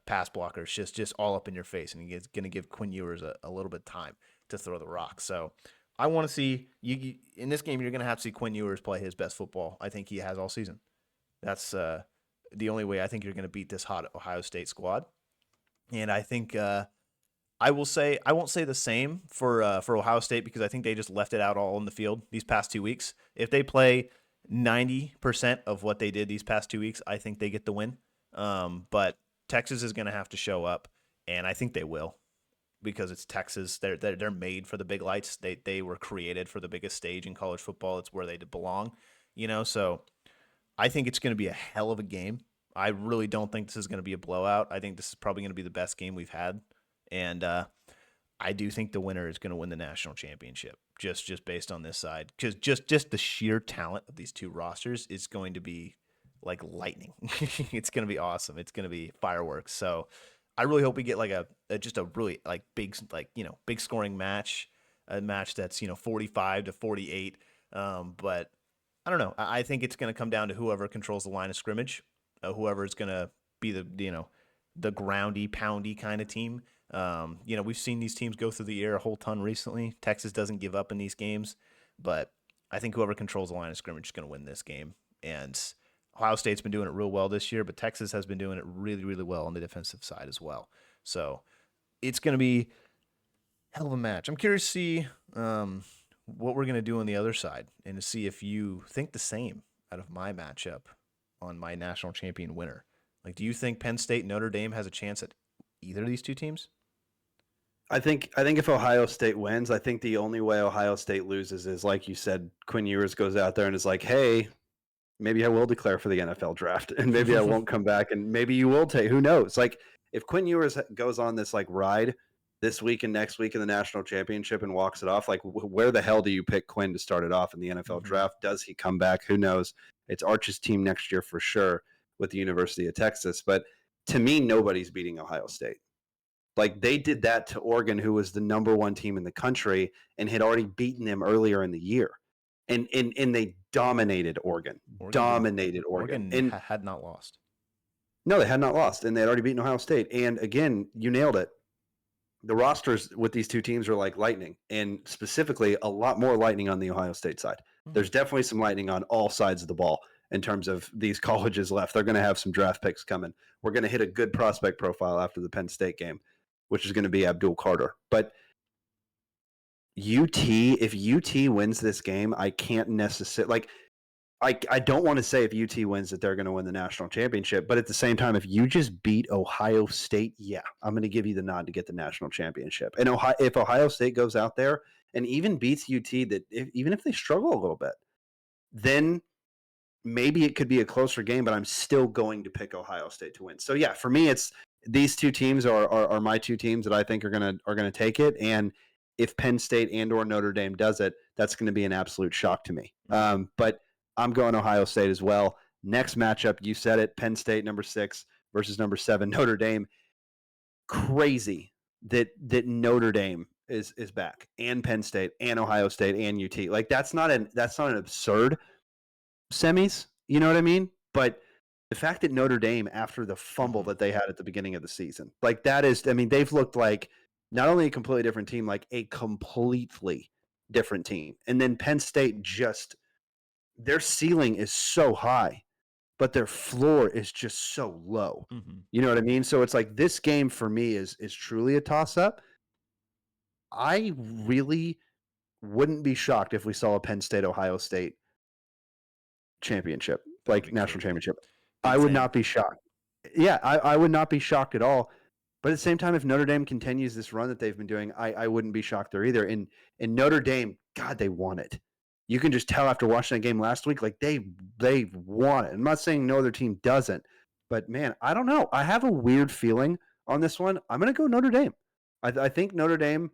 pass blockers just all up in your face, and it's going to give Quinn Ewers a little bit of time to throw the rock. So I want to see you in this game. You're going to have to see Quinn Ewers play his best football I think he has all season. That's the only way I think you're going to beat this hot Ohio State squad. And I think I won't say the same for Ohio State because I think they just left it out all in the field these past 2 weeks. If they play 90% of what they did these past 2 weeks, I think they get the win. But Texas is going to have to show up, and I think they will. Because it's Texas, they're made for the big lights. They were created for the biggest stage in college football. It's where they belong, So I think it's going to be a hell of a game. I really don't think this is going to be a blowout. I think this is probably going to be the best game we've had, and I do think the winner is going to win the national championship. Just based on this side, because just the sheer talent of these two rosters is going to be like lightning. It's going to be awesome. It's going to be fireworks. So I really hope we get like a really like big scoring match, a match that's 45-48. But I don't know. I think it's going to come down to whoever controls the line of scrimmage, whoever is going to be the groundy poundy kind of team. We've seen these teams go through the air a whole ton recently. Texas doesn't give up in these games, but I think whoever controls the line of scrimmage is going to win this game. And Ohio State's been doing it real well this year, but Texas has been doing it really, really well on the defensive side as well. So it's going to be a hell of a match. I'm curious to see what we're going to do on the other side and to see if you think the same out of my matchup on my national champion winner. Like, do you think Penn State, Notre Dame has a chance at either of these two teams? I think if Ohio State wins, I think the only way Ohio State loses is, like you said, Quinn Ewers goes out there and is like, hey, maybe I will declare for the NFL draft, and maybe I won't come back, and maybe you will take. Who knows? Like, if Quinn Ewers goes on this like ride this week and next week in the national championship and walks it off, like where the hell do you pick Quinn to start it off in the NFL draft? Does he come back? Who knows? It's Arch's team next year for sure with the University of Texas, but to me, nobody's beating Ohio State. Like, they did that to Oregon, who was the number one team in the country and had already beaten them earlier in the year. And they dominated Oregon. Oregon And had not lost. no, they had not lost, and they had already beaten Ohio State. And again, you nailed it. The rosters with these two teams are like lightning, and specifically a lot more lightning on the Ohio State side. There's definitely some lightning on all sides of the ball in terms of these colleges left. They're going to have some draft picks coming. We're going to hit a good prospect profile after the Penn State game, which is going to be Abdul Carter. But if UT wins this game, I can't necessarily, like, I don't want to say if UT wins that they're going to win the national championship, but at the same time, if you just beat Ohio State, yeah, I'm going to give you the nod to get the national championship. And if Ohio State goes out there and even beats UT, even if they struggle a little bit, then maybe it could be a closer game, but I'm still going to pick Ohio State to win. So yeah, for me, it's these two teams are my two teams that I think are gonna take it. And if Penn State and or Notre Dame does it, that's going to be an absolute shock to me. But I'm going Ohio State as well. Next matchup, you said it, Penn State number 6 versus number 7 Notre Dame. Crazy that Notre Dame is back, and Penn State and Ohio State and UT. Like, that's not an absurd semis, you know what I mean? But the fact that Notre Dame, after the fumble that they had at the beginning of the season, like, that is, I mean, they've looked like not only a completely different team, like a completely different team. And then Penn State, just their ceiling is so high, but their floor is just so low. You know what I mean? So it's like, this game for me is truly a toss-up. I really wouldn't be shocked if we saw a Penn State Ohio State championship, like national championship. I would not be shocked. Yeah, I would not be shocked at all. But at the same time, if Notre Dame continues this run that they've been doing, I wouldn't be shocked there either. And Notre Dame, God, they want it. You can just tell after watching that game last week, like, they want it. I'm not saying no other team doesn't, but man, I don't know. I have a weird feeling on this one. I'm going to go Notre Dame. I think Notre Dame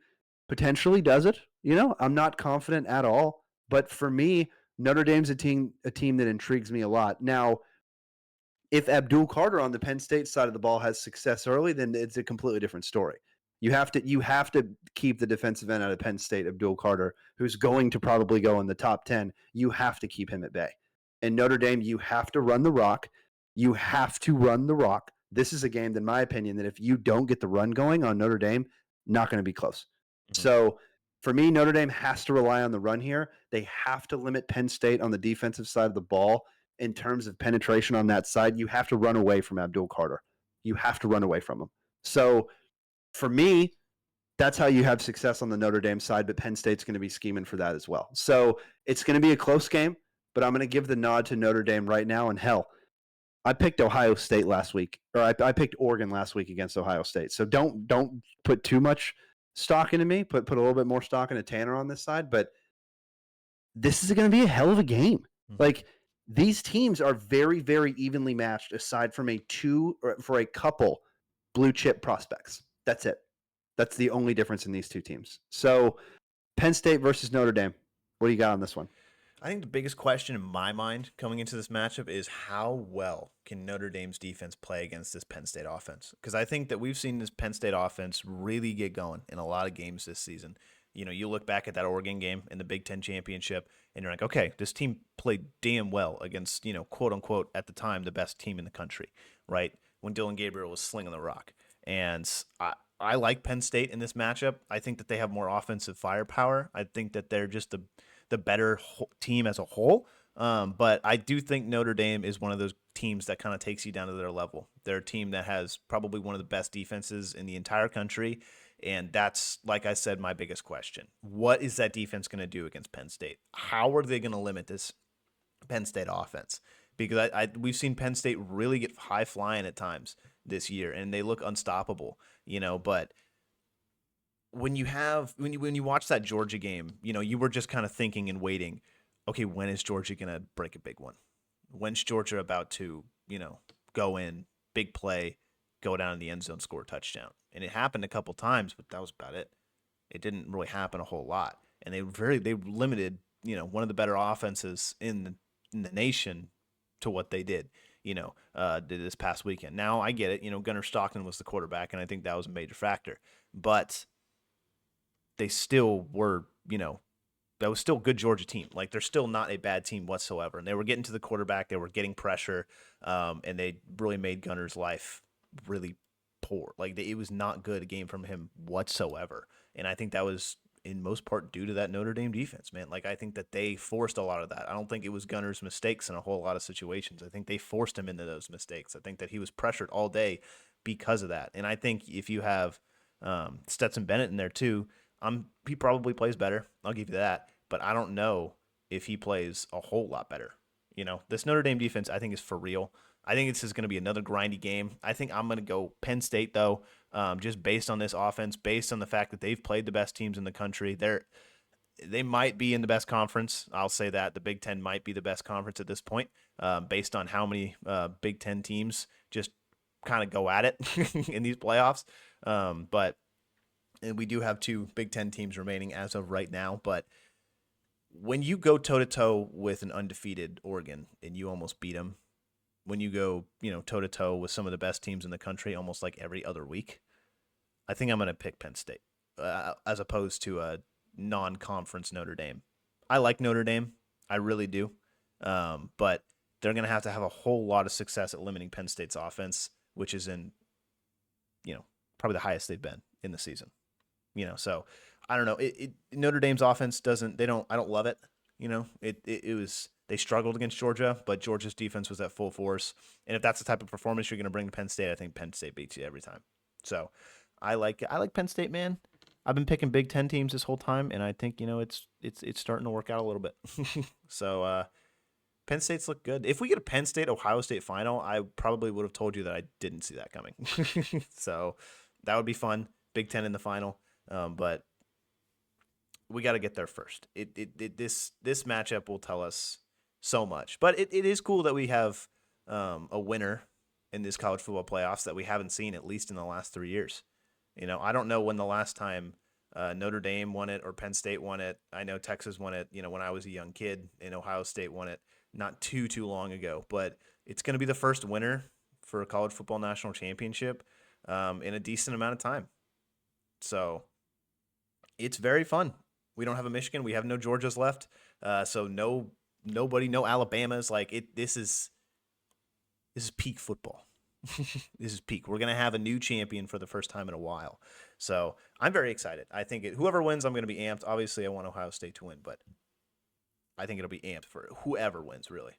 potentially does it. You know, I'm not confident at all. But for me, Notre Dame's a team that intrigues me a lot. Now, if Abdul Carter on the Penn State side of the ball has success early, then it's a completely different story. You have to keep the defensive end out of Penn State, Abdul Carter, who's going to probably go in the top 10. You have to keep him at bay. And Notre Dame, you have to run the rock. You have to run the rock. This is a game, in my opinion, that if you don't get the run going on Notre Dame, not going to be close. So for me, Notre Dame has to rely on the run here. They have to limit Penn State on the defensive side of the ball. In terms of penetration on that side, you have to run away from Abdul Carter. You have to run away from him. So for me, that's how you have success on the Notre Dame side, but Penn State's going to be scheming for that as well. So it's going to be a close game, but I'm going to give the nod to Notre Dame right now. And hell, I picked Ohio State last week, or I picked Oregon last week against Ohio State. So don't put too much stock into me. Put a little bit more stock into Tanner on this side, but this is going to be a hell of a game. Like, these teams are very, very evenly matched, aside from for a couple blue chip prospects. That's it. That's the only difference in these two teams. So Penn State versus Notre Dame. What do you got on this one? I think the biggest question in my mind coming into this matchup is how well can Notre Dame's defense play against this Penn State offense? Because I think that we've seen this Penn State offense really get going in a lot of games this season. You know, you look back at that Oregon game in the Big Ten Championship, and you're like, okay, this team played damn well against, you know, quote unquote, at the time, the best team in the country, right? When Dillon Gabriel was slinging the rock. And I like Penn State in this matchup. I think that they have more offensive firepower. I think that they're just the better team as a whole. But I do think Notre Dame is one of those teams that kind of takes you down to their level. They're a team that has probably one of the best defenses in the entire country. And that's, like I said, my biggest question. What is that defense going to do against Penn State? How are they going to limit this Penn State offense? because we've seen Penn State really get high flying at times this year, and they look unstoppable, but when you watch that Georgia game, you were just kind of thinking and waiting, okay, when is Georgia going to break a big one? When's Georgia about to, go in, big play, go down in the end zone, score a touchdown? And it happened a couple times, but that was about it. It didn't really happen a whole lot. And they limited, one of the better offenses in the nation to what they did, this past weekend. Now I get it, Gunnar Stockton was the quarterback, and I think that was a major factor. But they still were, that was still a good Georgia team. Like, they're still not a bad team whatsoever. And they were getting to the quarterback, they were getting pressure, and they really made Gunner's life really poor. Like, it was not good a game from him whatsoever. And I think that was in most part due to that Notre Dame defense, man. Like, I think that they forced a lot of that. I don't think it was Gunner's mistakes in a whole lot of situations. I think they forced him into those mistakes. I think that he was pressured all day because of that. And I think if you have Stetson Bennett in there too, he probably plays better. I'll give you that. But I don't know if he plays a whole lot better. This Notre Dame defense, I think, is for real. I think this is going to be another grindy game. I think I'm going to go Penn State, though, just based on this offense, based on the fact that they've played the best teams in the country. They might be in the best conference. I'll say that. The Big Ten might be the best conference at this point, based on how many Big Ten teams just kind of go at it in these playoffs. But and we do have 2 Big Ten teams remaining as of right now. But when you go toe-to-toe with an undefeated Oregon and you almost beat them, when you go, toe-to-toe with some of the best teams in the country almost like every other week, I think I'm going to pick Penn State as opposed to a non-conference Notre Dame. I like Notre Dame. I really do. But they're going to have a whole lot of success at limiting Penn State's offense, which is in, probably the highest they've been in the season. So I don't know. Notre Dame's offense I don't love it. They struggled against Georgia, but Georgia's defense was at full force. And if that's the type of performance you're going to bring to Penn State, I think Penn State beats you every time. So I like Penn State, man. I've been picking Big Ten teams this whole time, and I think, it's starting to work out a little bit. So Penn State's look good. If we get a Penn State Ohio State final, I probably would have told you that I didn't see that coming. So that would be fun. Big Ten in the final. But we got to get there first. This matchup will tell us so much. But it is cool that we have a winner in this college football playoffs that we haven't seen, at least in the last 3 years. I don't know when the last time Notre Dame won it or Penn State won it. I know Texas won it, when I was a young kid, and Ohio State won it not too long ago. But it's going to be the first winner for a college football national championship in a decent amount of time. So it's very fun. We don't have a Michigan. We have no Georgias left. So nobody, no Alabamas. This is peak football. This is peak. We're going to have a new champion for the first time in a while. So I'm very excited. I think whoever wins, I'm going to be amped. Obviously, I want Ohio State to win, but I think it'll be amped for whoever wins, really.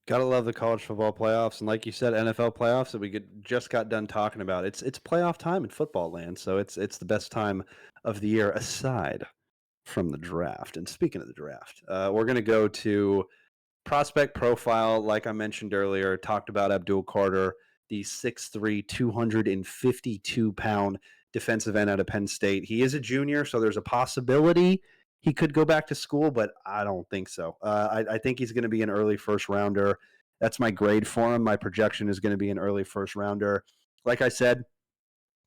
Gotta love the college football playoffs, and like you said, NFL playoffs that we just got done talking about. It's playoff time in football land, so it's the best time of the year aside from the draft. And speaking of the draft, we're gonna go to prospect profile. Like I mentioned earlier, talked about Abdul Carter, the 6'3", 252-pound defensive end out of Penn State. He is a junior, so there's a possibility he could go back to school, but I don't think so. I think he's going to be an early first rounder. That's my grade for him. My projection is going to be an early first rounder. Like I said,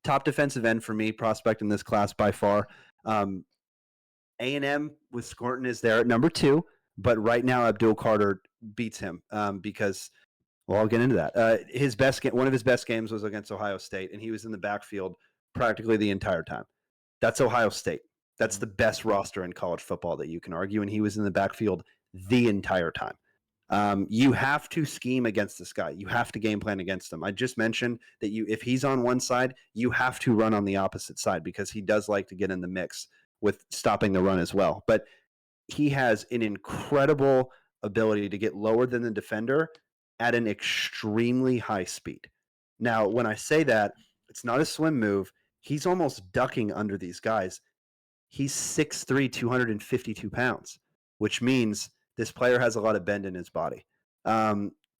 top defensive end for me, prospect in this class by far. A&M with Scorton is there at number 2, but right now Abdul Carter beats him because, well, I'll get into that. One of his best games was against Ohio State, and he was in the backfield practically the entire time. That's Ohio State. That's the best roster in college football that you can argue, and he was in the backfield the entire time. You have to scheme against this guy. You have to game plan against him. I just mentioned that if he's on one side, you have to run on the opposite side because he does like to get in the mix with stopping the run as well. But he has an incredible ability to get lower than the defender at an extremely high speed. Now, when I say that, it's not a swim move. He's almost ducking under these guys. He's 6'3", 252 pounds, which means this player has a lot of bend in his body.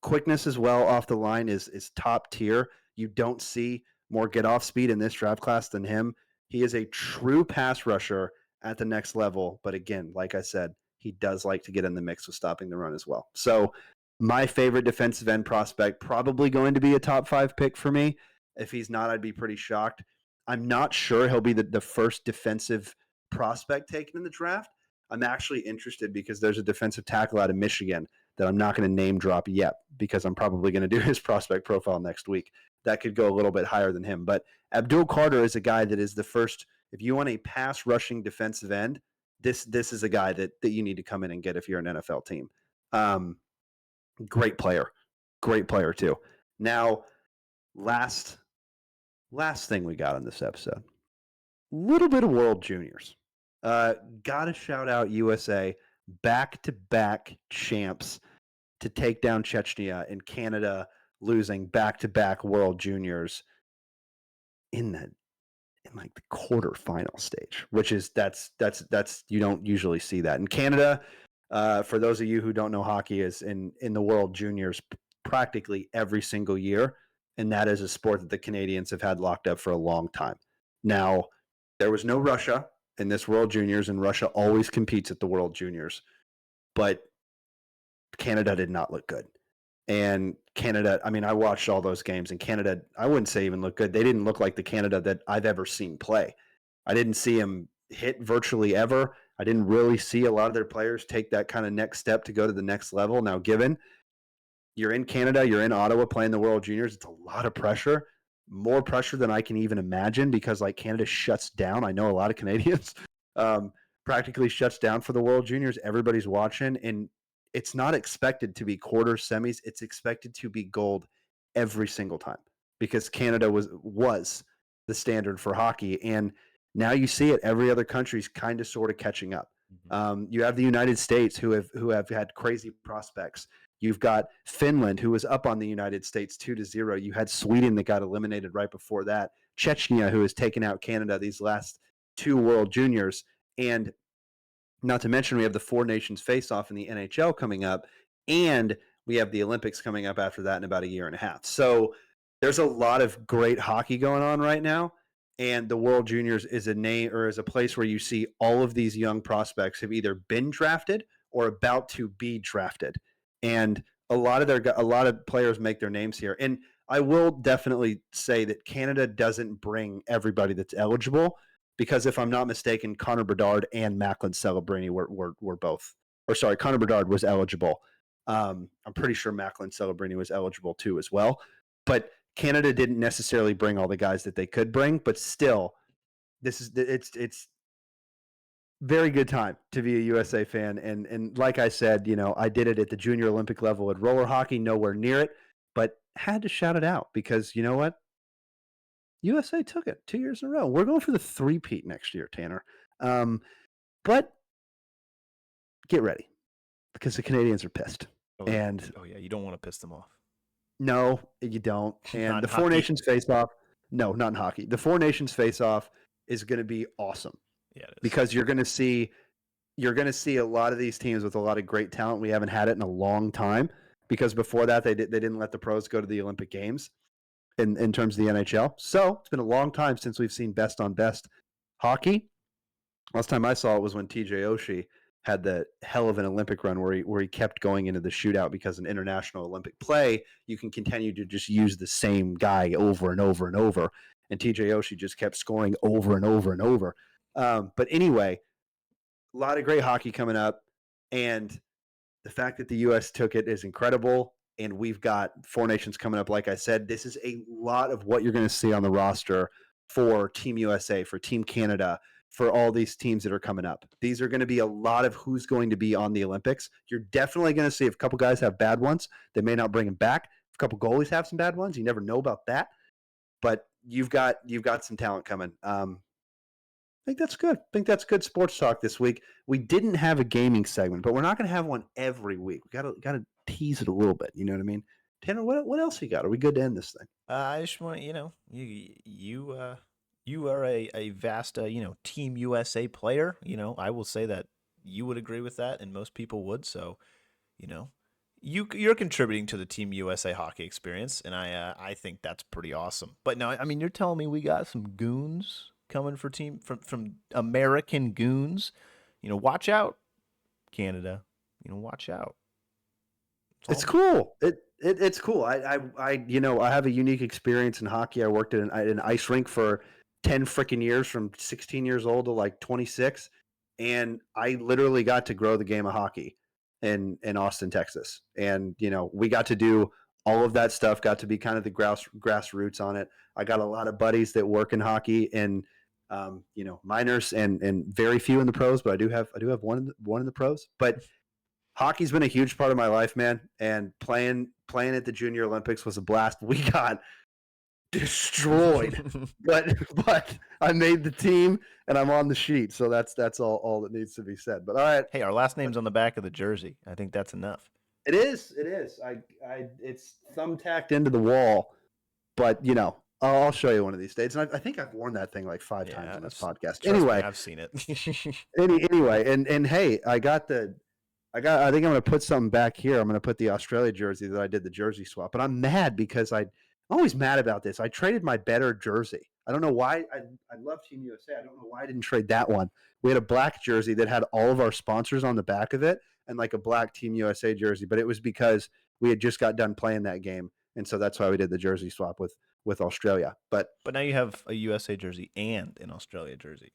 Quickness as well off the line is top tier. You don't see more get off speed in this draft class than him. He is a true pass rusher at the next level. But again, like I said, he does like to get in the mix with stopping the run as well. So my favorite defensive end prospect, probably going to be a top 5 pick for me. If he's not, I'd be pretty shocked. I'm not sure he'll be the first defensive prospect taken in the draft. I'm actually interested because there's a defensive tackle out of Michigan that I'm not going to name drop yet because I'm probably going to do his prospect profile next week. That could go a little bit higher than him. But Abdul Carter is a guy that is the first. If you want a pass rushing defensive end, this is a guy that you need to come in and get if you're an NFL team. Great player too. Now, last thing we got on this episode, little bit of World Juniors. Gotta shout out USA, back-to-back champs to take down Chechnya, and Canada losing back-to-back World Juniors in like the quarterfinal stage, which is that's you don't usually see that. In Canada, for those of you who don't know hockey, is in the World Juniors practically every single year, and that is a sport that the Canadians have had locked up for a long time. Now, there was no Russia in this World Juniors, and Russia always competes at the World Juniors, but Canada did not look good. And Canada, I mean, I watched all those games, and Canada, I wouldn't say even look good. They didn't look like the Canada that I've ever seen play. I didn't see them hit virtually ever. I didn't really see a lot of their players take that kind of next step to go to the next level. Now, given you're in Canada, you're in Ottawa playing the World Juniors, it's a lot of pressure, more pressure than I can even imagine because like Canada shuts down. I know a lot of Canadians practically shuts down for the World Juniors. Everybody's watching, and it's not expected to be quarters, semis. It's expected to be gold every single time because Canada was the standard for hockey. And now you see it. Every other country's kind of sort of catching up. You have the United States who have had crazy prospects. You've got Finland, who was up on the United States 2-0. You had Sweden that got eliminated right before that. Chechnya, who has taken out Canada these last 2 World Juniors. And not to mention, we have the 4 nations face-off in the NHL coming up, and we have the Olympics coming up after that in about a year and a half. So there's a lot of great hockey going on right now, and the World Juniors is a place where you see all of these young prospects have either been drafted or about to be drafted, and a lot of players make their names here. And I will definitely say that Canada doesn't bring everybody that's eligible. Because if I'm not mistaken, Connor Bedard and Macklin Celebrini were both. Or sorry, Connor Bedard was eligible. I'm pretty sure Macklin Celebrini was eligible too as well. But Canada didn't necessarily bring all the guys that they could bring. But still, it's very good time to be a USA fan. And like I said, I did it at the junior Olympic level at roller hockey, nowhere near it, but had to shout it out because you know what? USA took it 2 years in a row. We're going for the three-peat next year, Tanner. But get ready because the Canadians are pissed. Oh yeah, you don't want to piss them off. No, you don't. And the 4 hockey. nations face-off. No, not in hockey. The 4 nations face-off is going to be awesome. Yeah, it is. Because you're going to see a lot of these teams with a lot of great talent. We haven't had it in a long time because before that they didn't let the pros go to the Olympic Games. In terms of the NHL. So it's been a long time since we've seen best on best hockey. Last time I saw it was when TJ Oshie had the hell of an Olympic run where he kept going into the shootout because in international Olympic play, you can continue to just use the same guy over and over and over. And TJ Oshie just kept scoring over and over and over. But anyway, a lot of great hockey coming up. And the fact that the U.S. took it is incredible. And we've got 4 nations coming up. Like I said, this is a lot of what you're going to see on the roster for Team USA, for Team Canada, for all these teams that are coming up. These are going to be a lot of who's going to be on the Olympics. You're definitely going to see if a couple guys have bad ones, they may not bring them back. If a couple goalies have some bad ones, you never know about that. But you've got some talent coming. I think that's good. I think that's good sports talk this week. We didn't have a gaming segment, but we're not going to have one every week. We got to tease it a little bit. You know what I mean? Tanner, what else you got? Are we good to end this thing? I just want you are a vast Team USA player. I will say that you would agree with that, and most people would. So, you're contributing to the Team USA hockey experience, and I think that's pretty awesome. But no, I mean, you're telling me we got some goons coming for team from American goons. Watch out, Canada. Watch out. It's cool. It's cool. I have a unique experience in hockey. I worked at an ice rink for 10 freaking years, from 16 years old to like 26, and I literally got to grow the game of hockey in Austin, Texas. And we got to do all of that stuff. Got to be kind of the grassroots on it. I got a lot of buddies that work in hockey and minors and very few in the pros, but I do have one in the pros. But hockey's been a huge part of my life, man. And playing at the Junior Olympics was a blast. We got destroyed, but I made the team and I'm on the sheet, so that's all that needs to be said. But all right, hey, our last name's on the back of the jersey. I think that's enough. It is. It's thumbtacked into the wall, but I'll show you one of these days. And I think I've worn that thing like 5 times on this podcast. Anyway, I've seen it. anyway, and hey, I think I'm going to put something back here. I'm going to put the Australia jersey that I did the jersey swap. But I'm mad because I'm always mad about this. I traded my better jersey. I don't know why. I love Team USA. I don't know why I didn't trade that one. We had a black jersey that had all of our sponsors on the back of it and like a black Team USA jersey. But it was because we had just got done playing that game. And so that's why we did the jersey swap with Australia. But now you have a USA jersey and an Australia jersey.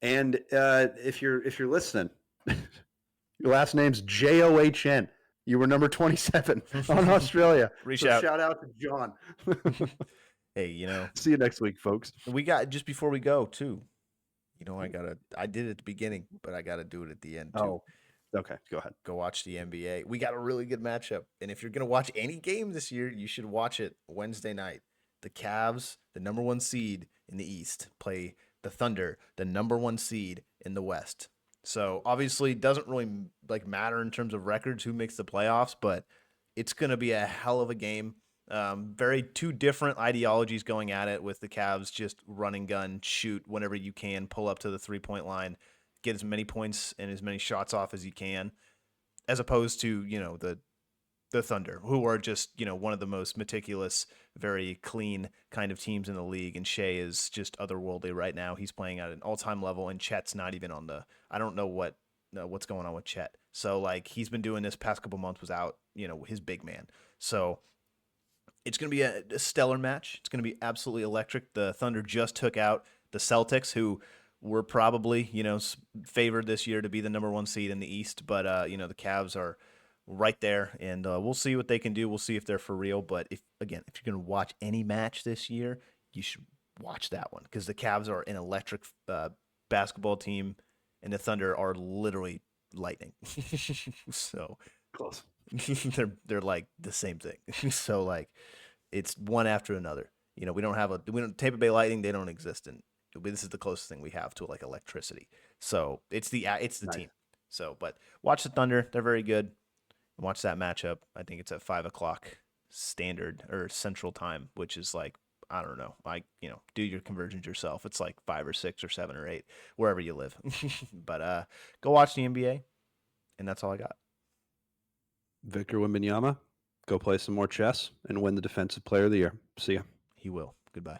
And if you're listening, your last name's John. You were number 27 on Australia. Reach out. Shout out to John. Hey, see you next week, folks. We got, just before we go too, I did it at the beginning, but I gotta do it at the end too. Oh, okay. Go ahead. Go watch the NBA. We got a really good matchup. And if you're gonna watch any game this year, you should watch it Wednesday night. The Cavs, the number 1 seed in the East, play the Thunder, the number 1 seed in the West. So obviously it doesn't really matter in terms of records who makes the playoffs, but it's going to be a hell of a game. Very two different ideologies going at it, with the Cavs just run and gun, shoot whenever you can, pull up to the 3-point line, get as many points and as many shots off as you can, as opposed to, the Thunder, who are just, one of the most meticulous, very clean kind of teams in the league. And Shea is just otherworldly right now. He's playing at an all-time level, and Chet's not even on the. I don't know what's going on with Chet. So he's been doing this past couple months without his big man. So it's going to be a stellar match. It's going to be absolutely electric. The Thunder just took out the Celtics, who were probably favored this year to be the number 1 seed in the East, but the Cavs are right there, and we'll see what they can do. We'll see if they're for real. But if you're going to watch any match this year, you should watch that one, because the Cavs are an electric basketball team, and the Thunder are literally lightning. So close. they're like the same thing. So it's one after another. We don't Tampa Bay Lightning. They don't exist, and this is the closest thing we have to electricity. So it's the nice team. So, but watch the Thunder. They're very good. Watch that matchup. I think it's at 5:00 standard or central time, which is I don't know. Do your conversions yourself. It's 5 or 6 or 7 or 8, wherever you live. But go watch the NBA, and that's all I got. Victor Wembanyama, go play some more chess and win the Defensive Player of the Year. See ya. He will. Goodbye.